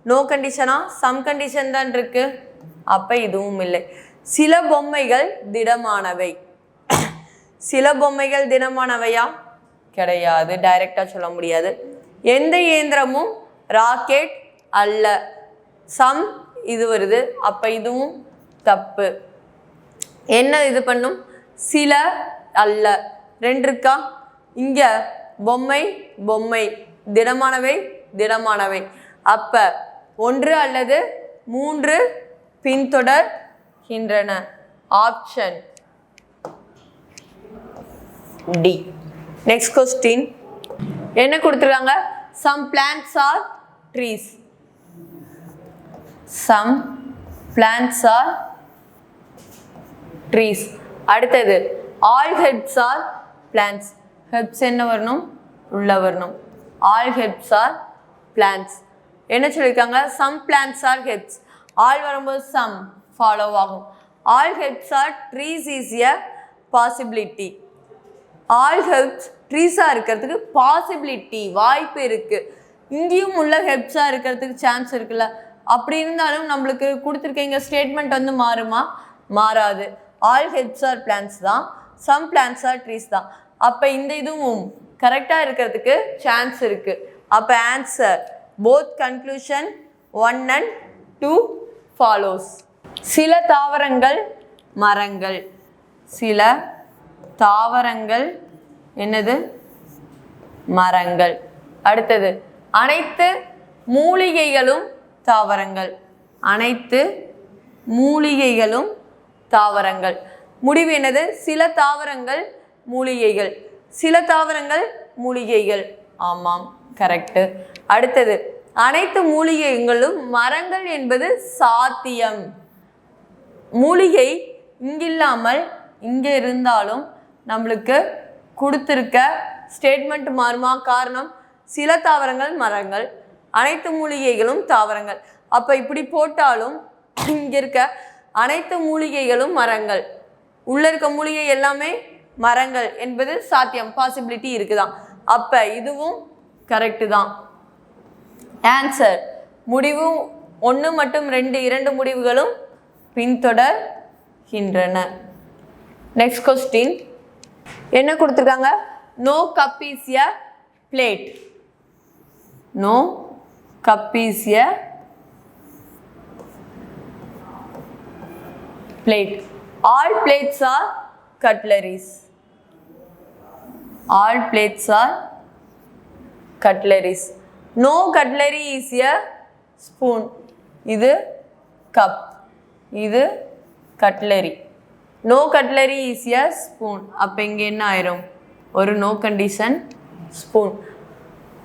நோ கண்டிஷனா? சம் கண்டிஷன் தான் இருக்கு. அப்ப இதுவும் இல்லை. சில பொம்மைகள் திடமானவை. சில பொம்மைகள் திடமானவையா? கிடையாது. டைரக்டா சொல்ல முடியாது. எந்த இயந்திரமும் ராக்கெட் அல்ல. சம் இது வருது. அப்ப இதுவும் தப்பு. என்ன இது பண்ணும்? சில அல்ல. 2 இருக்கா? இங்க பொம்மை பொம்மை, திடமானவை திடமானவை. அப்ப 1 அல்லது 3 பின்தொடர்கின்றன. Option D. நெக்ஸ்ட் கொஸ்டின் என்ன கொடுத்துருக்காங்க? some plants are trees. some plants are trees. அடுத்தது all herbs are plants. herbs என்ன வரணும்? உள்ள வரணும். all herbs are plants. என்ன சொல்லிருக்காங்க? some plants are herbs. all வரும்போது some follow ஆகும். all herbs are trees is a possibility. all herbs ட்ரீஸாக இருக்கிறதுக்கு பாசிபிலிட்டி, வாய்ப்பு இருக்கு. இங்கேயும் உள்ள ஹெப்ஸாக இருக்கிறதுக்கு சான்ஸ் இருக்குல்ல. அப்படி இருந்தாலும் நம்மளுக்கு கொடுத்துருக்கீங்க ஸ்டேட்மெண்ட் வந்து மாறுமா? மாறாது. ஆல் ஹெப்ஸ் ஆர் பிளான்ஸ் தான், சம் பிளான்ஸ் ஆர் ட்ரீஸ் தான். அப்போ இந்த இதுவும் கரெக்டாக இருக்கிறதுக்கு சான்ஸ் இருக்கு. அப்போ answer both conclusion 1 and 2 follows. சில தாவரங்கள் மரங்கள். சில தாவரங்கள் என்னது? மரங்கள். அடுத்தது அனைத்து மூலிகைகளும் தாவரங்கள். அனைத்து மூலிகைகளும் தாவரங்கள். முடிவு என்னது? சில தாவரங்கள் மூலிகைகள். சில தாவரங்கள் மூலிகைகள். ஆமாம், கரெக்டு. அடுத்தது அனைத்து மூலிகைகளும் மரங்கள் என்பது சாத்தியம். மூலிகை இங்கில்லாமல் இங்கே இருந்தாலும் நம்மளுக்கு கொடுத்துருக்க ஸ்டேட்மெண்ட் மாறுமா? காரணம் சில தாவரங்கள் மரங்கள், அனைத்து மூலிகைகளும் தாவரங்கள். அப்போ இப்படி போட்டாலும் இங்கே இருக்க அனைத்து மூலிகைகளும் மரங்கள், உள்ள இருக்க மூலிகை எல்லாமே மரங்கள் என்பது சாத்தியம், பாசிபிலிட்டி இருக்குதான். அப்போ இதுவும் கரெக்டு தான். ஆன்சர் முடிவு 1 மற்றும் 2 முடிவுகளும் பின்தொடர்கின்றன. நெக்ஸ்ட் கொஸ்டின் என்ன கொடுத்துருக்காங்க? No cup is a plate. No cup is a plate. All plates are cutleries. All plates are cutleries. No cutlery is a spoon. இது cup, இது cutlery. No cutlery is a spoon. அப்போ இங்கே என்ன ஆயிரும்? ஒரு no condition spoon.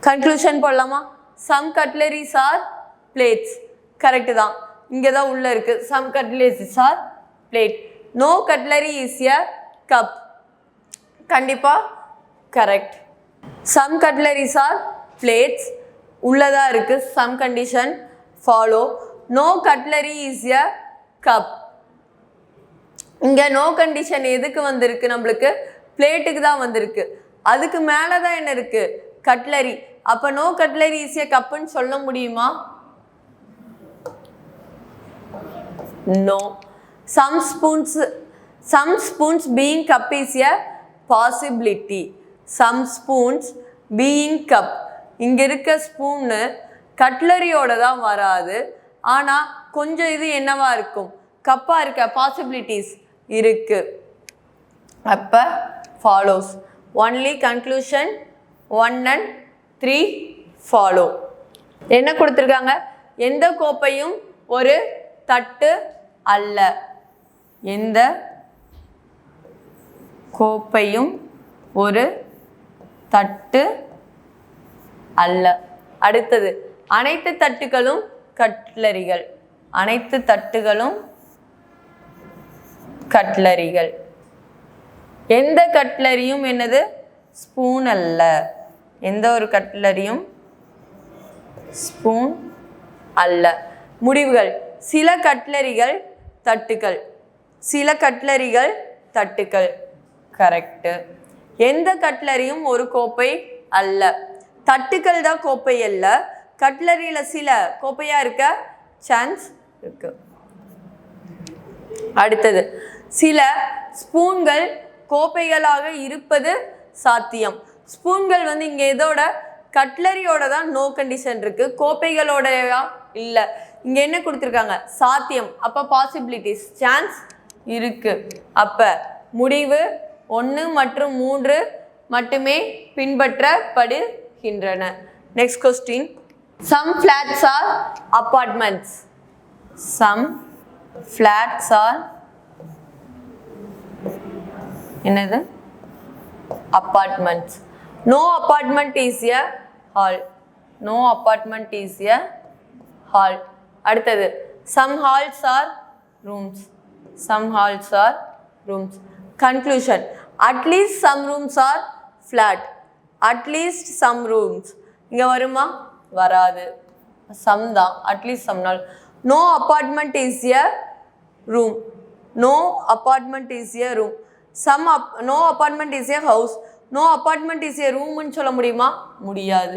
Conclusion போடலாமா? Some cutleries are plates. Correct தான். இங்கே தான் உள்ள இருக்கு. Some cutleries are plate. No cutlery is a cup. கண்டிப்பா correct. Some cutleries are plates. உள்ளதா இருக்கு. Some condition follow. No cutlery is a cup. இங்க no condition எதுக்கு வந்திருக்கு? நம்மளுக்கு பிளேட்டுக்கு தான் வந்திருக்கு. அதுக்கு மேலே தான் என்ன இருக்கு? கட்லரி. அப்போ no cutlery is a cupன்னு சொல்ல முடியுமா? No. Some spoons being cup is a possibility. Some spoons being cup. இங்க இருக்க ஸ்பூன் கட்லரியோட தான் வராது. ஆனா கொஞ்சம் இது என்னவா இருக்கும்? கப்பா இருக்க பாசிபிலிட்டிஸ் இருக்கு. அப்ப follows. Only conclusion 1 and 3 follow. என்ன கொடுத்துருக்காங்க? எந்த கோப்பையும் ஒரு தட்டு அல்ல. எந்த கோப்பையும் ஒரு தட்டு அல்ல. அடுத்தது அனைத்து தட்டுகளும் கட்லரிகள். அனைத்து தட்டுகளும் கட்லரிகள். எந்த கட்லரியும் என்னது? ஸ்பூன் அல்ல. எந்த ஒரு கட்லரியும் ஸ்பூன் அல்ல. முடிவுகள்: சில கட்லரிகள் தட்டுகள். சில கட்லரிகள் தட்டுக்கள். கரெக்டு. எந்த கட்லரியும் ஒரு கோப்பை அல்ல. தட்டுக்கள் தான் கோப்பை அல்ல. கட்லரியில் சில கோப்பையா இருக்க சான்ஸ் இருக்கு. அடுத்தது, சில ஸ்பூன்கள் கோப்பைகளாக இருப்பது சாத்தியம். ஸ்பூன்கள் வந்து இங்கே எதோட கட்லரியோட தான் நோ கண்டிஷன் இருக்கு, கோப்பைகளோடயா இல்லை. இங்கே என்ன கொடுத்துருக்காங்க? சாத்தியம். அப்போ பாசிபிலிட்டிஸ், சான்ஸ் இருக்கு. அப்போ முடிவு 1 மற்றும் 3 மட்டுமே பின்பற்றப்படுகின்றன. Next question. Some flats are apartments. Some flats are என்னது? Apartments. No apartment is a hall. No apartment is a hall. அடுத்தது, some halls are rooms. Some halls are rooms. Conclusion. At least some rooms are flat. At least some rooms இங்கே வருமா? வராது. சம் தான். அட்லீஸ்ட் சம் நாள். No apartment is a room. No apartment is a room. No apartment is a house. No apartment is எ ரூம்னு சொல்ல முடியுமா? முடியாது.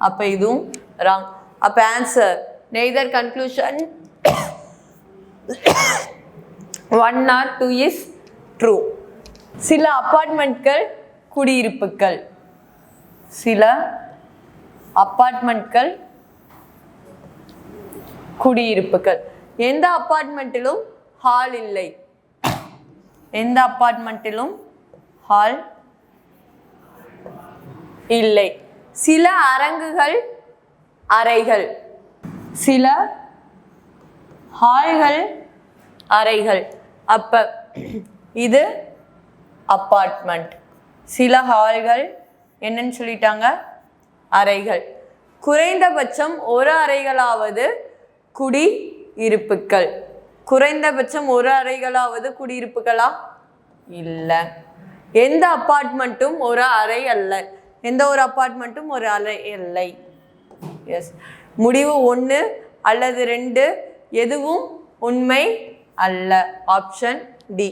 அப்போ இதுவும் ராங். அப்போ answer neither conclusion 1 or 2 is true. சில அப்பார்ட்மெண்ட்கள் குடியிருப்புகள். சில அப்பார்ட்மெண்ட்கள் குடியிருப்புகள். எந்த அப்பார்ட்மெண்ட்டிலும் ஹால் இல்லை. எந்த அப்பார்ட்மெண்ட்டிலும் ஹால் இல்லை. சில அரங்குகள் அறைகள். சில ஹால்கள் அறைகள். அப்ப இது அப்பார்ட்மெண்ட். சில ஹால்கள் என்னன்னு சொல்லிட்டாங்க? அறைகள். குறைந்தபட்சம் ஒரு அறைகளாவது குடியிருப்புகள். குறைந்தபட்சம் ஒரு அறைகளாவது குடியிருப்புகளா? இல்லை. எந்த அப்பார்ட்மெண்ட்டும் ஒரு அறை அல்ல. எந்த ஒரு அப்பார்ட்மெண்ட்டும் ஒரு அறை இல்லை. எஸ். முடிவு 1 அல்லது 2 எதுவும் உண்மை அல்ல. Option D.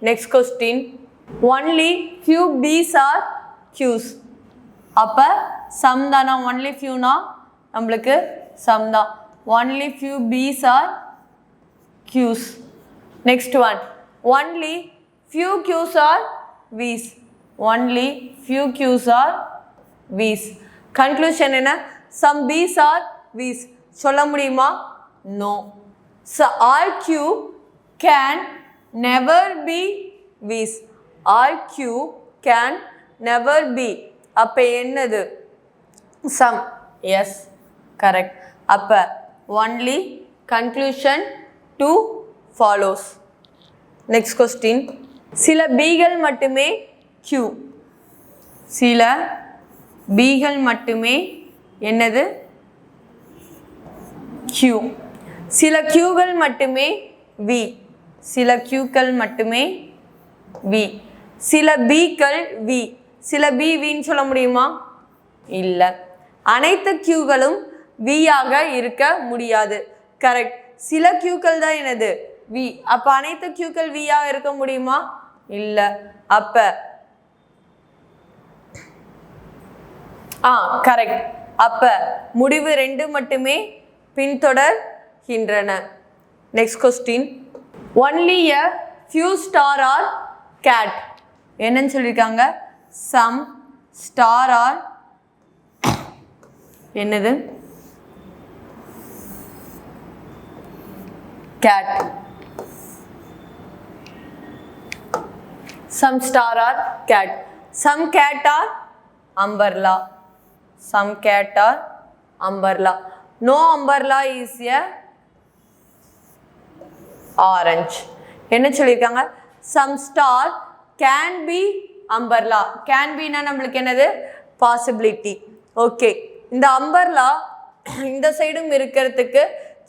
Next question. Only few Ps are Qs. அப்போ சம் தானா? ஒன்லி ஃபியூனா நம்மளுக்கு சம் தான். Only few Ps are Qs. Next one. Only few Qs are Vs. Only few Qs are Vs. Conclusion என்ன? சம் பீஸ் ஆர் வீஸ் சொல்ல முடியுமா? No. All Q can never be Vs. All Q can never be. அப்போ என்னது? சம். Yes, correct. அப்போ only conclusion 2 follows. Next question. சில பீகள் மட்டுமே கியூ. சில பீகள் மட்டுமே என்னது? கியூ. சில கியூகள் மட்டுமே வி. சில கியூக்கள் மட்டுமே வி. சில பீக்கள் வி. சில பி வின்னு சொல்ல முடியுமா? இல்லை. அனைத்து கியூகளும் வியாக இருக்க முடியாது. கரெக்ட். சில கியூக்கள் தான் என்னது? வி. அப்போ அனைத்து கியூக்கள் வியாக இருக்க முடியுமா? இல்லை. அப்போ கரெக்ட். அப்போ முடிவு 2 மட்டுமே பின்தொடர்கின்றன. Next question. Only a few star are cat. என்னன்னு சொல்லியிருக்காங்க? சம் ஸ்டார் ஆர் என்னது? Cat. Some star or cat. Some cat or umbrella. Some cat or umbrella. No umbrella is a orange. என்ன சொல்லியிருக்காங்க? Some star can be umbrella. Can be னா நம்மளுக்கு என்னது? Possibility. ஓகே. இந்த umbrella இந்த சைடும் இருக்கிறதுக்கு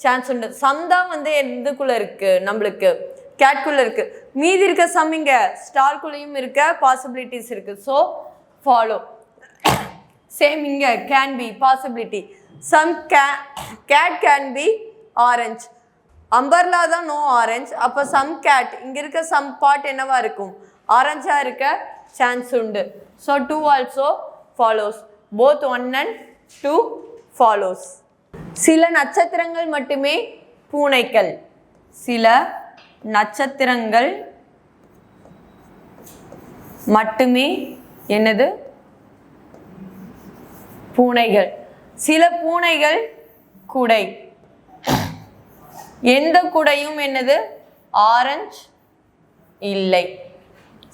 சான்ஸ் உண்டு. சம் தான் வந்து எதுக்குள்ள இருக்கு? நம்மளுக்கு கேட்குள்ள இருக்கு. மீதி இருக்க சம் இங்க ஸ்டார்க்குள்ளேயும் இருக்க பாசிபிலிட்டிஸ் இருக்கு. So follow. சேம் இங்க can be possibility. Some cat can be orange. Umbrella தான் நோ ஆரஞ்சு. அப்போ சம் கேட் இங்கே இருக்க சம் பார்ட் என்னவா இருக்கும்? ஆரஞ்சாக இருக்க சான்ஸ் உண்டு. So 2 also follows. Both 1 and 2 follows. சில நட்சத்திரங்கள் மட்டுமே பூனைகள். சில நட்சத்திரங்கள் மட்டுமே என்னது? பூனைகள். சில பூனைகள் குடை. எந்த குடையும் என்னது? ஆரஞ்சு இல்லை.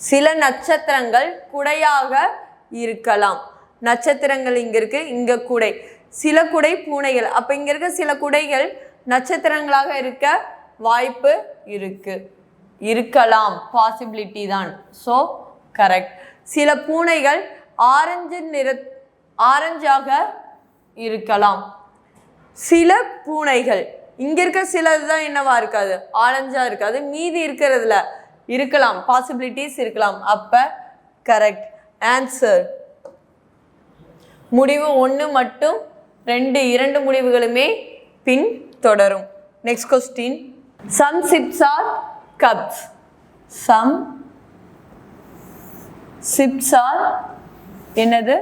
சில நட்சத்திரங்கள் குடையாக இருக்கலாம். நட்சத்திரங்கள் இங்க இருக்கு, இங்க குடை. சில குடை பூனைகள். அப்ப இங்க இருக்க சில குடைகள் நட்சத்திரங்களாக இருக்க வாய்ப்பு இருக்கு. இருக்கலாம், பாசிபிலிட்டி தான். So correct. சில பூனைகள் ஆரஞ்சாக இருக்கலாம். சில பூனைகள் இங்க இருக்க சிலதுதான் என்னவா இருக்காது? ஆரஞ்சா இருக்காது. மீதி இருக்கிறதுல இருக்கலாம், பாசிபிலிட்டிஸ் இருக்கலாம். அப்ப கரெக்ட் ஆன்சர். முடிவு 1 மட்டும் 2 முடிவுகளுமே பின் தொடரும். Next question. Some chips are cups. Some chips are என்னது?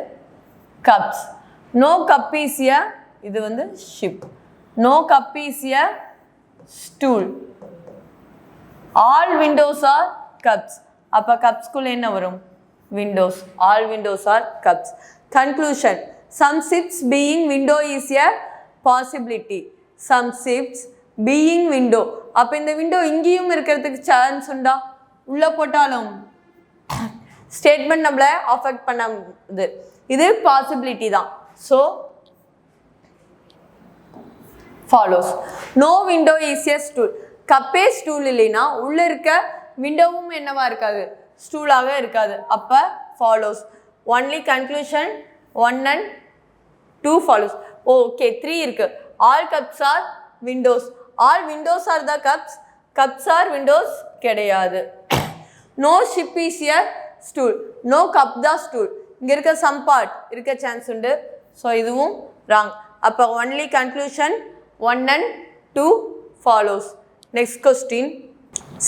Cups. No cup is a, இது வந்து ship. No cup is a stool. All windows are cups. அப்போ கப்ஸ்குள்ள என்ன வரும்? Windows. All windows are cups. Conclusion. Some chips being window is a possibility. Some chips being window. அப்போ இந்த விண்டோ இங்கேயும் இருக்கிறதுக்கு சான்ஸ் உண்டா? உள்ள போட்டாலும் ஸ்டேட்மெண்ட் நம்மளை அஃபெக்ட் பண்ணது. இது பாசிபிலிட்டி தான். So follows. No window is a stool. கப்பே ஸ்டூல் இல்லைன்னா உள்ள இருக்க விண்டோவும் என்னவா இருக்காது? ஸ்டூலாக இருக்காது. அப்ப follows. Only conclusion 1 and 2 follows. Okay 3 இருக்கு. All cups are windows. All windows are the cups. Cups are windows கிடையாது. No ship is a stool. No cup the stool. இங்க இருக்க சம் பார்ட் இருக்க சான்ஸ் உண்டு. ஸோ இதுவும் ராங். அப்போ only conclusion 1 and 2 follows. Next question.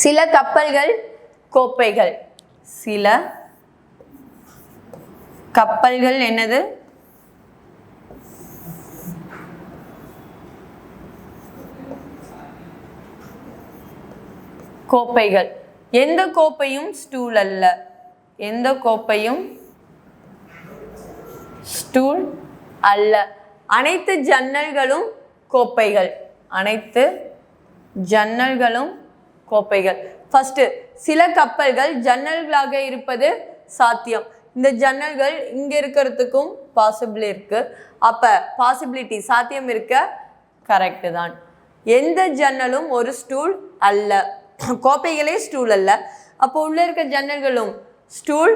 சில கப்பல்கள் கோப்பைகள். சில கப்பல்கள் என்னது? கோப்பைகள். எந்த கோப்பையும் ஸ்டூல் அல்ல. எந்த கோப்பையும் ஸ்டூல் அல்ல. அனைத்து ஜன்னல்களும் கோப்பைகள். அனைத்து ஜன்னல்களும் கோப்பைகள். ஃபர்ஸ்ட், சில கப்பல்கள் ஜன்னல்களாக இருப்பது சாத்தியம். இந்த ஜன்னல்கள் இங்க இருக்கிறதுக்கும் பாசிபிள் இருக்கு. அப்ப பாசிபிலிட்டி சாத்தியம் இருக்க கரெக்ட் தான். எந்த ஜன்னலும் ஒரு ஸ்டூல் அல்ல. கோப்பைகளே ஸ்டூல் அல்ல. அப்போ உள்ள இருக்க ஜன்னல்களும் ஸ்டூல்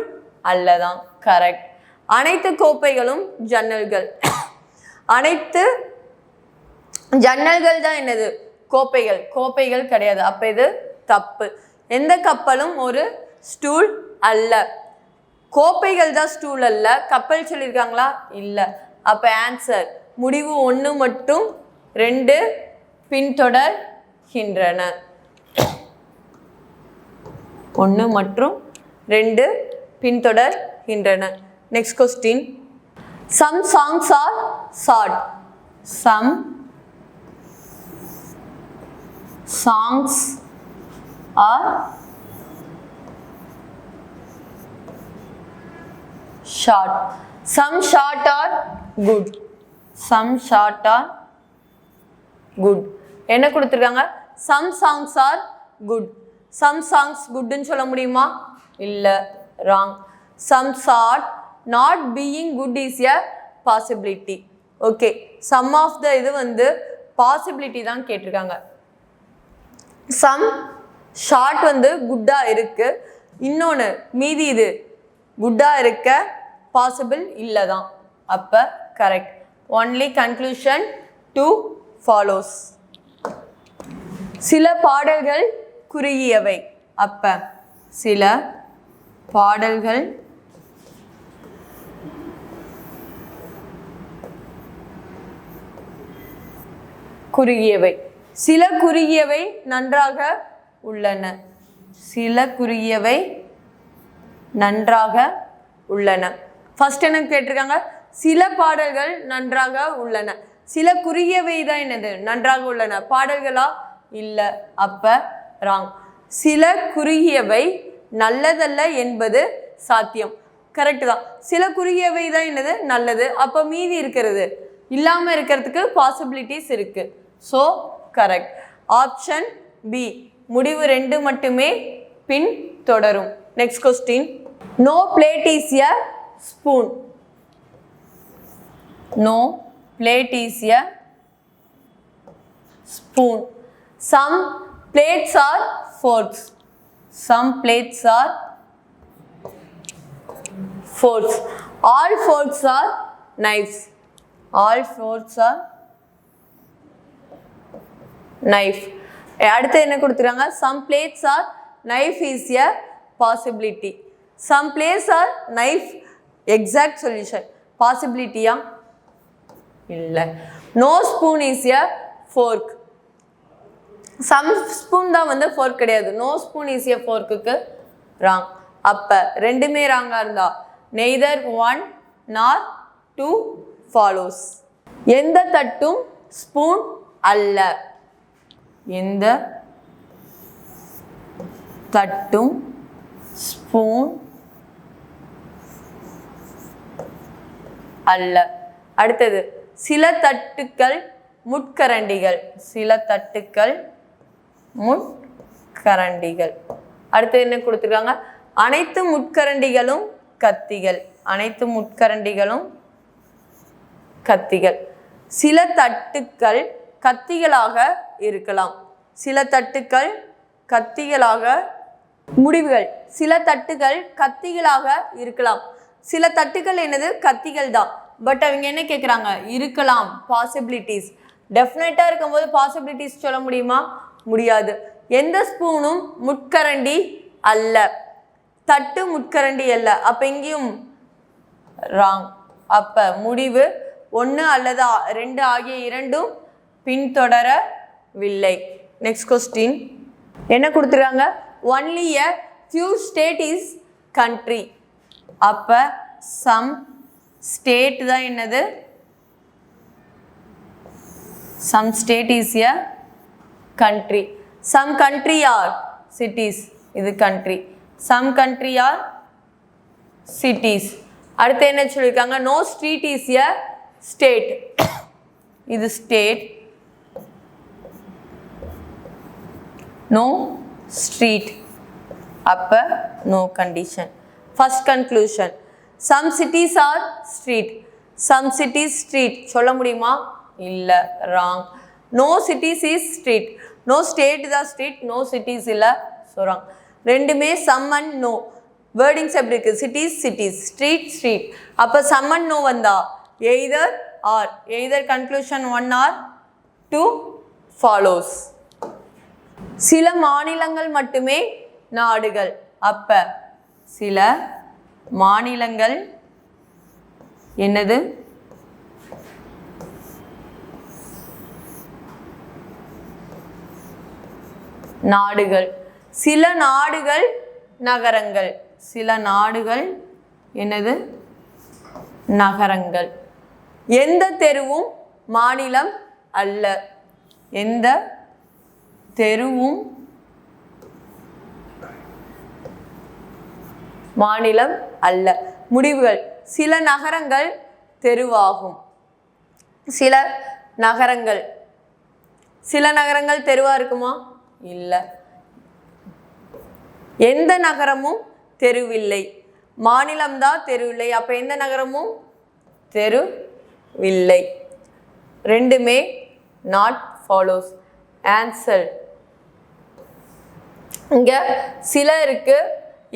அல்லதான். கரெக்ட். அனைத்து கோப்பைகளும் ஜன்னல்கள். அனைத்து ஜன்னல்கள் தான் என்னது? கோப்பைகள். கோப்பைகள் கிடையாது. அப்ப இது தப்பு. எந்த கப்பலும் ஒரு ஸ்டூல் அல்ல. கோப்பைகள் தான் ஸ்டூல் அல்ல. கப்பல் சொல்லியிருக்காங்களா? இல்ல. அப்ப ஆன்சர் முடிவு 1 மற்றும் 2 பின்தொடர்கின்றன. 1 மற்றும் 2 பின்தொடர்கின்றன. Next question. Some songs are short. சம் songs are short. Some short are good. Some short are good. என்ன கொடுத்திருக்காங்க? Some songs are good. Some songs good ன்னு சொல்ல முடியுமா? இல்ல, wrong. Some short not being good is a possibility. Okay, some of the இது வந்து possibility தான் கேட்டிருக்காங்க. சம் ஷார்ட் வந்து குட்டா இருக்கு. இன்னொன்று மீதி இது குட்டா இருக்க பாசிபிள் இல்லைதான். அப்ப கரெக்ட். Only conclusion 2 follows. சில பாடல்கள் குறுகியவை. அப்ப சில பாடல்கள் குறுகியவை. சில குறுகியவை நன்றாக உள்ளன. சில குறுகியவை நன்றாக உள்ளன. ஃபர்ஸ்ட் என்ன கேட்டிருக்காங்க? சில பாடல்கள் நன்றாக உள்ளன. சில குறுகியவை தான் என்னது? நன்றாக உள்ளன. பாடல்களா? இல்லை. அப்ப ராங். சில குறுகியவை நல்லதல்ல என்பது சாத்தியம். கரெக்ட் தான். சில குறுகியவை தான் என்னது? நல்லது. அப்ப மீதி இருக்கிறது இல்லாம இருக்கிறதுக்கு பாசிபிலிட்டிஸ் இருக்கு. So correct. Option B. முடிவு 2 மட்டுமே பின் தொடரும். Next question. No plate is a spoon. No plate is a spoon. Some plates are forks. Some plates are forks. All forks are knives. All forks are knife. அடுத்து என்ன கொடுத்துறாங்க? Some plates are knife is a possibility. Some plates are knife. Exact solution. Possibility யா? இல்லை. No spoon is a fork. Some spoon தான் வந்து ஃபோர்க் கிடையாது. நோ ஸ்பூன் இஸ் எ ஃபோர்க்குக்கு ராங். அப்போ ரெண்டுமே ராங்காக இருந்தா நெய்தர் 1 nor 2 ஃபாலோஸ். எந்த தட்டும் ஸ்பூன் அல்ல. எந்த தட்டும் ஸ்பூன் அல்ல. அடுத்தது சில தட்டுக்கள் முட்கரண்டிகள். சில தட்டுக்கள் முட்கரண்டிகள். அடுத்து என்ன கொடுத்துருக்காங்க? அனைத்து முட்கரண்டிகளும் கத்திகள். அனைத்து முட்கரண்டிகளும் கத்திகள். சில தட்டுக்கள் கத்திகளாக இருக்கலாம். சில தட்டுக்கள் கத்திகளாக. முடிவுகள். சில தட்டுகள் கத்திகளாக இருக்கலாம். சில தட்டுக்கள் என்னது? கத்திகள் தான். பட் அவங்க என்ன கேட்குறாங்க? இருக்கலாம். பாசிபிலிட்டிஸ். டெஃபினட்டாக இருக்கும்போது பாசிபிலிட்டிஸ் சொல்ல முடியுமா? முடியாது. எந்த ஸ்பூனும் முட்கரண்டி அல்ல. தட்டு முட்கரண்டி அல்ல. அப்போ எங்கேயும் ராங். அப்போ முடிவு 1 அல்லது 2 ஆகிய இரண்டும் பின்தொடரவில்லை. Next question. என்ன கொடுத்துருக்காங்க? Only a few state is country. அப்போ சம் ஸ்டேட் தான் என்னது? Some state is a country. Some country are cities. இது country. Some country are cities. அடுத்து என்ன சொல்லியிருக்காங்க? No street is a state. இது ஸ்டேட். No street. அப்போ no condition. First conclusion. Some cities are street. Some cities street சொல்ல முடியுமா? இல்லை. Wrong. No cities is street. No state தான் ஸ்ட்ரீட். நோ சிட்டிஸ் இல்லை. So wrong. ரெண்டுமே சம் அண்ட் நோ. வேர்டிங்ஸ் எப்படி இருக்குது? Cities cities, street street. அப்போ சம் அண்ட் நோ வந்தா either or. Either conclusion 1 or 2 follows. சில மாநிலங்கள் மட்டுமே நாடுகள். அப்போ சில மாநிலங்கள் என்னது? நாடுகள். சில நாடுகள் நகரங்கள். சில நாடுகள் என்னது? நகரங்கள். எந்த தெருவும் மாநிலம் அல்ல. எந்த தெருவும் மாநிலம் அல்ல. முடிவுகள். சில நகரங்கள் தெருவாகும். சில நகரங்கள். சில நகரங்கள் தெருவா இருக்குமா? இல்லை. எந்த நகரமும் தெருவில்லை. மாநிலம்தான் தெருவில்லை. அப்போ எந்த நகரமும் தெருவில்லை. ரெண்டுமே நாட் ஃபாலோஸ். ஆன்சர். இங்கே சில இருக்கு,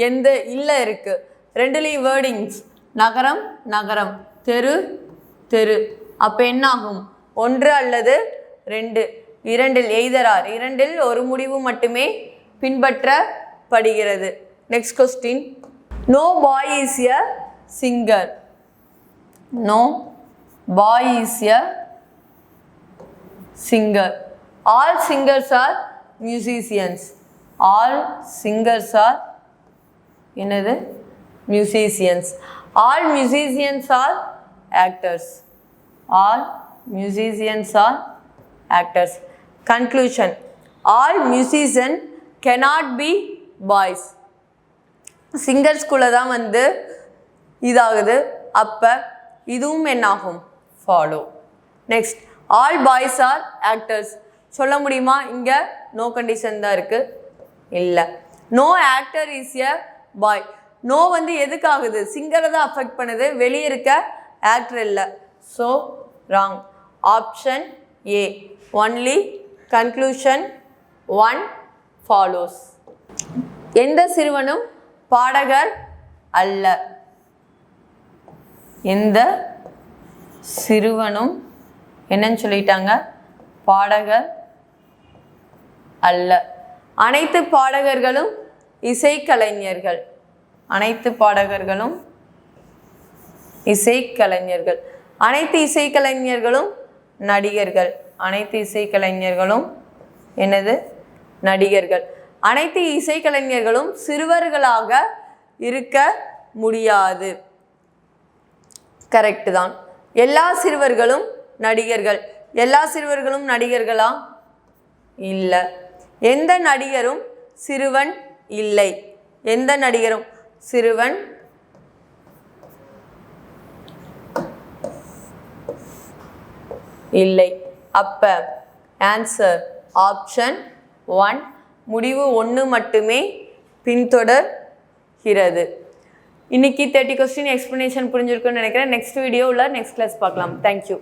எந்த இல்லை இருக்கு. ரெண்டுலேயும் வேர்டிங்ஸ். நகரம் நகரம், தெரு தெரு. அப்போ என்ன ஆகும்? 1 அல்லது 2. 2இல் எய்தர் ஆர். 2இல் ஒரு முடிவு மட்டுமே பின்பற்றப்படுகிறது. Next question. No boy is a singer. No boy is a singer. All singers are musicians. All singers are என்னது musicians. All musicians are actors. All musicians are actors. Conclusion. All musicians cannot be boys. சிங்கர்ஸ்குள்ளே தான் வந்து இதாகுது. அப்போ இதுவும் என்னாகும்? Follow. Next, all boys are actors. சொல்ல முடியுமா? இங்கே நோ கண்டிஷன் தான் இருக்குது. இல்லை. No actor is a boy. No வந்து எதுக்கு ஆகுது? சிங்கரை தான் அஃபெக்ட் பண்ணுது, வெளியே இருக்க ஆக்டர் இல்லை. So wrong. Option A. Only conclusion 1 follows. எந்த சிறுவனும் பாடகர் அல்ல. எந்த சிறுவனும் என்னன்னு சொல்லிட்டாங்க? பாடகர் அல்ல. அனைத்து பாடகர்களும் இசைக்கலைஞர்கள். அனைத்து பாடகர்களும் இசைக்கலைஞர்கள். அனைத்து இசைக்கலைஞர்களும் நடிகர்கள். அனைத்து இசைக்கலைஞர்களும் என்னது? நடிகர்கள். அனைத்து இசைக்கலைஞர்களும் சிறுவர்களாக இருக்க முடியாது. கரெக்டு தான். எல்லா சிறுவர்களும் நடிகர்கள். எல்லா சிறுவர்களும் நடிகர்களா? இல்லை. எந்த நடிகரும் சிறுவன் இல்லை. எந்த நடிகரும் சிறுவன் இல்லை. அப்ப ஆன்சர் ஆப்ஷன் 1. முடிவு 1 மட்டுமே பின்தொடர்கிறது. இன்னைக்கு 30 கொஸ்டின் எக்ஸ்பிளனேஷன் புரிஞ்சிருக்குன்னு நினைக்கிறேன். நெக்ஸ்ட் வீடியோவில் நெக்ஸ்ட் கிளாஸ் பார்க்கலாம். தேங்க்யூ.